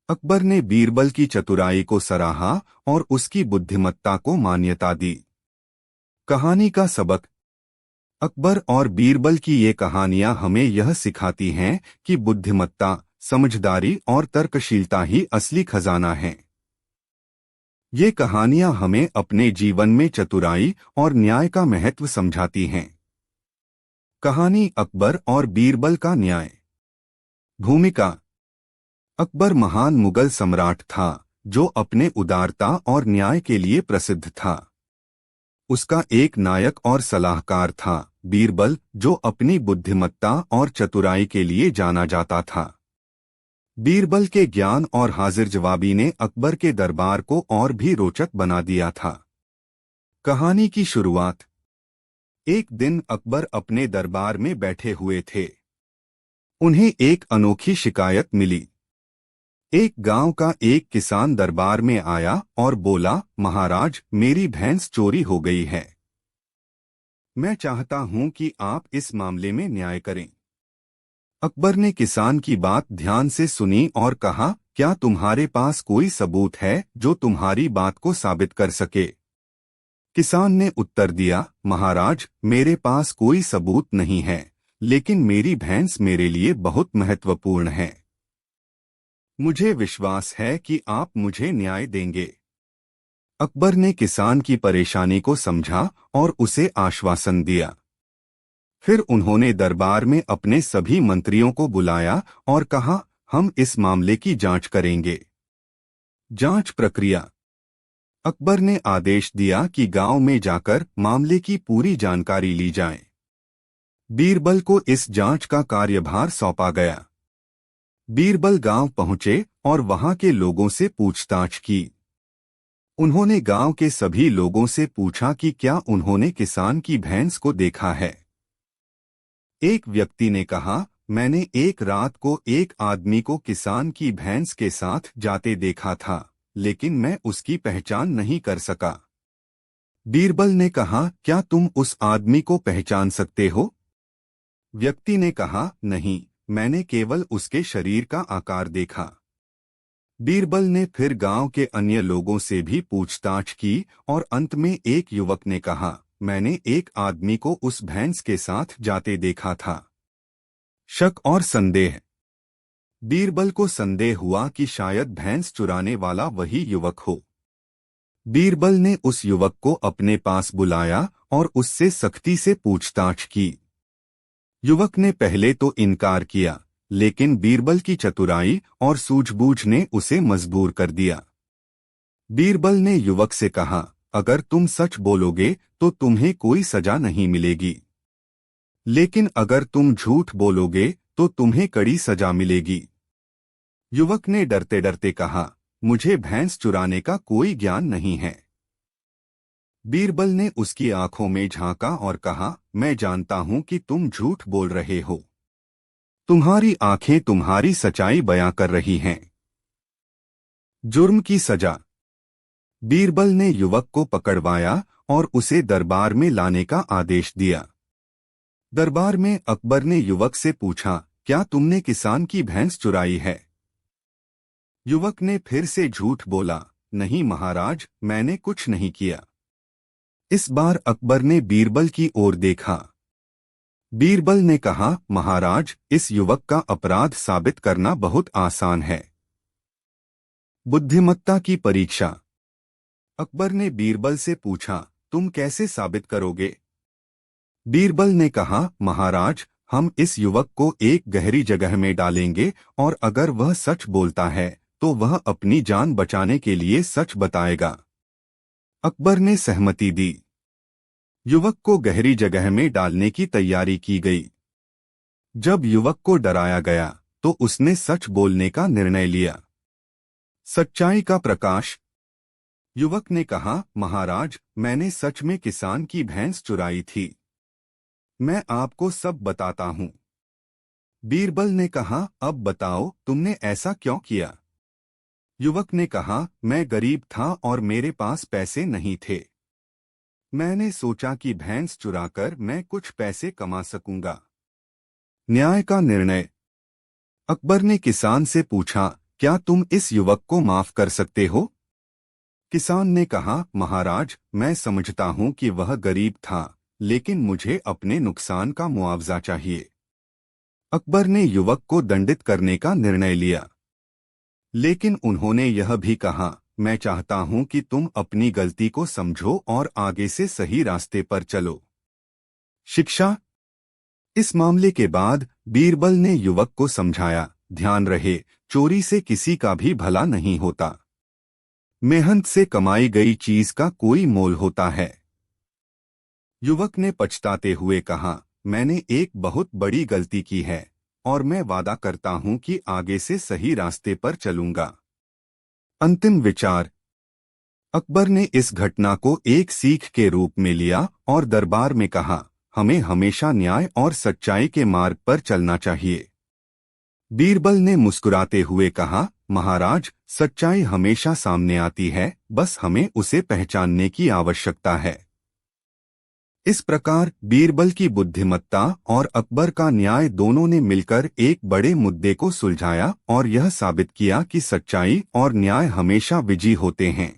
A: अकबर ने बीरबल की चतुराई को सराहा और उसकी बुद्धिमत्ता को मान्यता दी। कहानी का सबक। अकबर और बीरबल की ये कहानियां हमें यह सिखाती हैं कि बुद्धिमत्ता, समझदारी और तर्कशीलता ही असली खजाना है। ये कहानियां हमें अपने जीवन में चतुराई और न्याय का महत्व समझाती हैं। कहानी अकबर और बीरबल का न्याय। भूमिका। अकबर महान मुगल सम्राट था जो अपने उदारता और न्याय के लिए प्रसिद्ध था। उसका एक नायक और सलाहकार था, बीरबल, जो अपनी बुद्धिमत्ता और चतुराई के लिए जाना जाता था। बीरबल के ज्ञान और हाजिर जवाबी ने अकबर के दरबार को और भी रोचक बना दिया था। कहानी की शुरुआत। एक दिन अकबर अपने दरबार में बैठे हुए थे। उन्हें एक अनोखी शिकायत मिली। एक गांव का एक किसान दरबार में आया और बोला, महाराज, मेरी भैंस चोरी हो गई है। मैं चाहता हूं कि आप इस मामले में न्याय करें। अकबर ने किसान की बात ध्यान से सुनी और कहा, क्या तुम्हारे पास कोई सबूत है जो तुम्हारी बात को साबित कर सके? किसान ने उत्तर दिया, महाराज, मेरे पास कोई सबूत नहीं है, लेकिन मेरी भैंस मेरे लिए बहुत महत्वपूर्ण है। मुझे विश्वास है कि आप मुझे न्याय देंगे। अकबर ने किसान की परेशानी को समझा और उसे आश्वासन दिया। फिर उन्होंने दरबार में अपने सभी मंत्रियों को बुलाया और कहा, हम इस मामले की जांच करेंगे। जांच प्रक्रिया। अकबर ने आदेश दिया कि गांव में जाकर मामले की पूरी जानकारी ली जाए। बीरबल को इस जांच का कार्यभार सौंपा गया। बीरबल गांव पहुंचे और वहां के लोगों से पूछताछ की। उन्होंने गांव के सभी लोगों से पूछा कि क्या उन्होंने किसान की भैंस को देखा है। एक व्यक्ति ने कहा, मैंने एक रात को एक आदमी को किसान की भैंस के साथ जाते देखा था, लेकिन मैं उसकी पहचान नहीं कर सका। बीरबल ने कहा, क्या तुम उस आदमी को पहचान सकते हो? व्यक्ति ने कहा, नहीं, मैंने केवल उसके शरीर का आकार देखा। बीरबल ने फिर गांव के अन्य लोगों से भी पूछताछ की और अंत में एक युवक ने कहा, मैंने एक आदमी को उस भैंस के साथ जाते देखा था। शक और संदेह। बीरबल को संदेह हुआ कि शायद भैंस चुराने वाला वही युवक हो। बीरबल ने उस युवक को अपने पास बुलाया और उससे सख्ती से पूछताछ की। युवक ने पहले तो इनकार किया, लेकिन बीरबल की चतुराई और सूझबूझ ने उसे मजबूर कर दिया। बीरबल ने युवक से कहा, अगर तुम सच बोलोगे तो तुम्हें कोई सजा नहीं मिलेगी, लेकिन अगर तुम झूठ बोलोगे तो तुम्हें कड़ी सजा मिलेगी। युवक ने डरते डरते कहा, मुझे भैंस चुराने का कोई ज्ञान नहीं है। बीरबल ने उसकी आंखों में झांका और कहा, मैं जानता हूं कि तुम झूठ बोल रहे हो। तुम्हारी आंखें तुम्हारी सच्चाई बयां कर रही हैं। जुर्म की सजा। बीरबल ने युवक को पकड़वाया और उसे दरबार में लाने का आदेश दिया। दरबार में अकबर ने युवक से पूछा, क्या तुमने किसान की भैंस चुराई है? युवक ने फिर से झूठ बोला, नहीं महाराज, मैंने कुछ नहीं किया। इस बार अकबर ने बीरबल की ओर देखा। बीरबल ने कहा, महाराज, इस युवक का अपराध साबित करना बहुत आसान है। बुद्धिमत्ता की परीक्षा। अकबर ने बीरबल से पूछा, तुम कैसे साबित करोगे? बीरबल ने कहा, महाराज, हम इस युवक को एक गहरी जगह में डालेंगे और अगर वह सच बोलता है तो वह अपनी जान बचाने के लिए सच बताएगा। अकबर ने सहमति दी। युवक को गहरी जगह में डालने की तैयारी की गई। जब युवक को डराया गया तो उसने सच बोलने का निर्णय लिया। सच्चाई का प्रकाश। युवक ने कहा, महाराज, मैंने सच में किसान की भैंस चुराई थी। मैं आपको सब बताता हूँ। बीरबल ने कहा, अब बताओ, तुमने ऐसा क्यों किया? युवक ने कहा, मैं गरीब था और मेरे पास पैसे नहीं थे। मैंने सोचा कि भैंस चुराकर मैं कुछ पैसे कमा सकूंगा। न्याय का निर्णय। अकबर ने किसान से पूछा, क्या तुम इस युवक को माफ कर सकते हो? किसान ने कहा, महाराज, मैं समझता हूं कि वह गरीब था, लेकिन मुझे अपने नुकसान का मुआवजा चाहिए। अकबर ने युवक को दंडित करने का निर्णय लिया, लेकिन उन्होंने यह भी कहा, मैं चाहता हूं कि तुम अपनी गलती को समझो और आगे से सही रास्ते पर चलो। शिक्षा। इस मामले के बाद बीरबल ने युवक को समझाया, ध्यान रहे, चोरी से किसी का भी भला नहीं होता। मेहनत से कमाई गई चीज का कोई मोल होता है। युवक ने पछताते हुए कहा, मैंने एक बहुत बड़ी गलती की है और मैं वादा करता हूं कि आगे से सही रास्ते पर चलूंगा। अंतिम विचार। अकबर ने इस घटना को एक सीख के रूप में लिया और दरबार में कहा, हमें हमेशा न्याय और सच्चाई के मार्ग पर चलना चाहिए। बीरबल ने मुस्कुराते हुए कहा, महाराज, सच्चाई हमेशा सामने आती है, बस हमें उसे पहचानने की आवश्यकता है। इस प्रकार बीरबल की बुद्धिमत्ता और अकबर का न्याय दोनों ने मिलकर एक बड़े मुद्दे को सुलझाया और यह साबित किया कि सच्चाई और न्याय हमेशा विजयी होते हैं।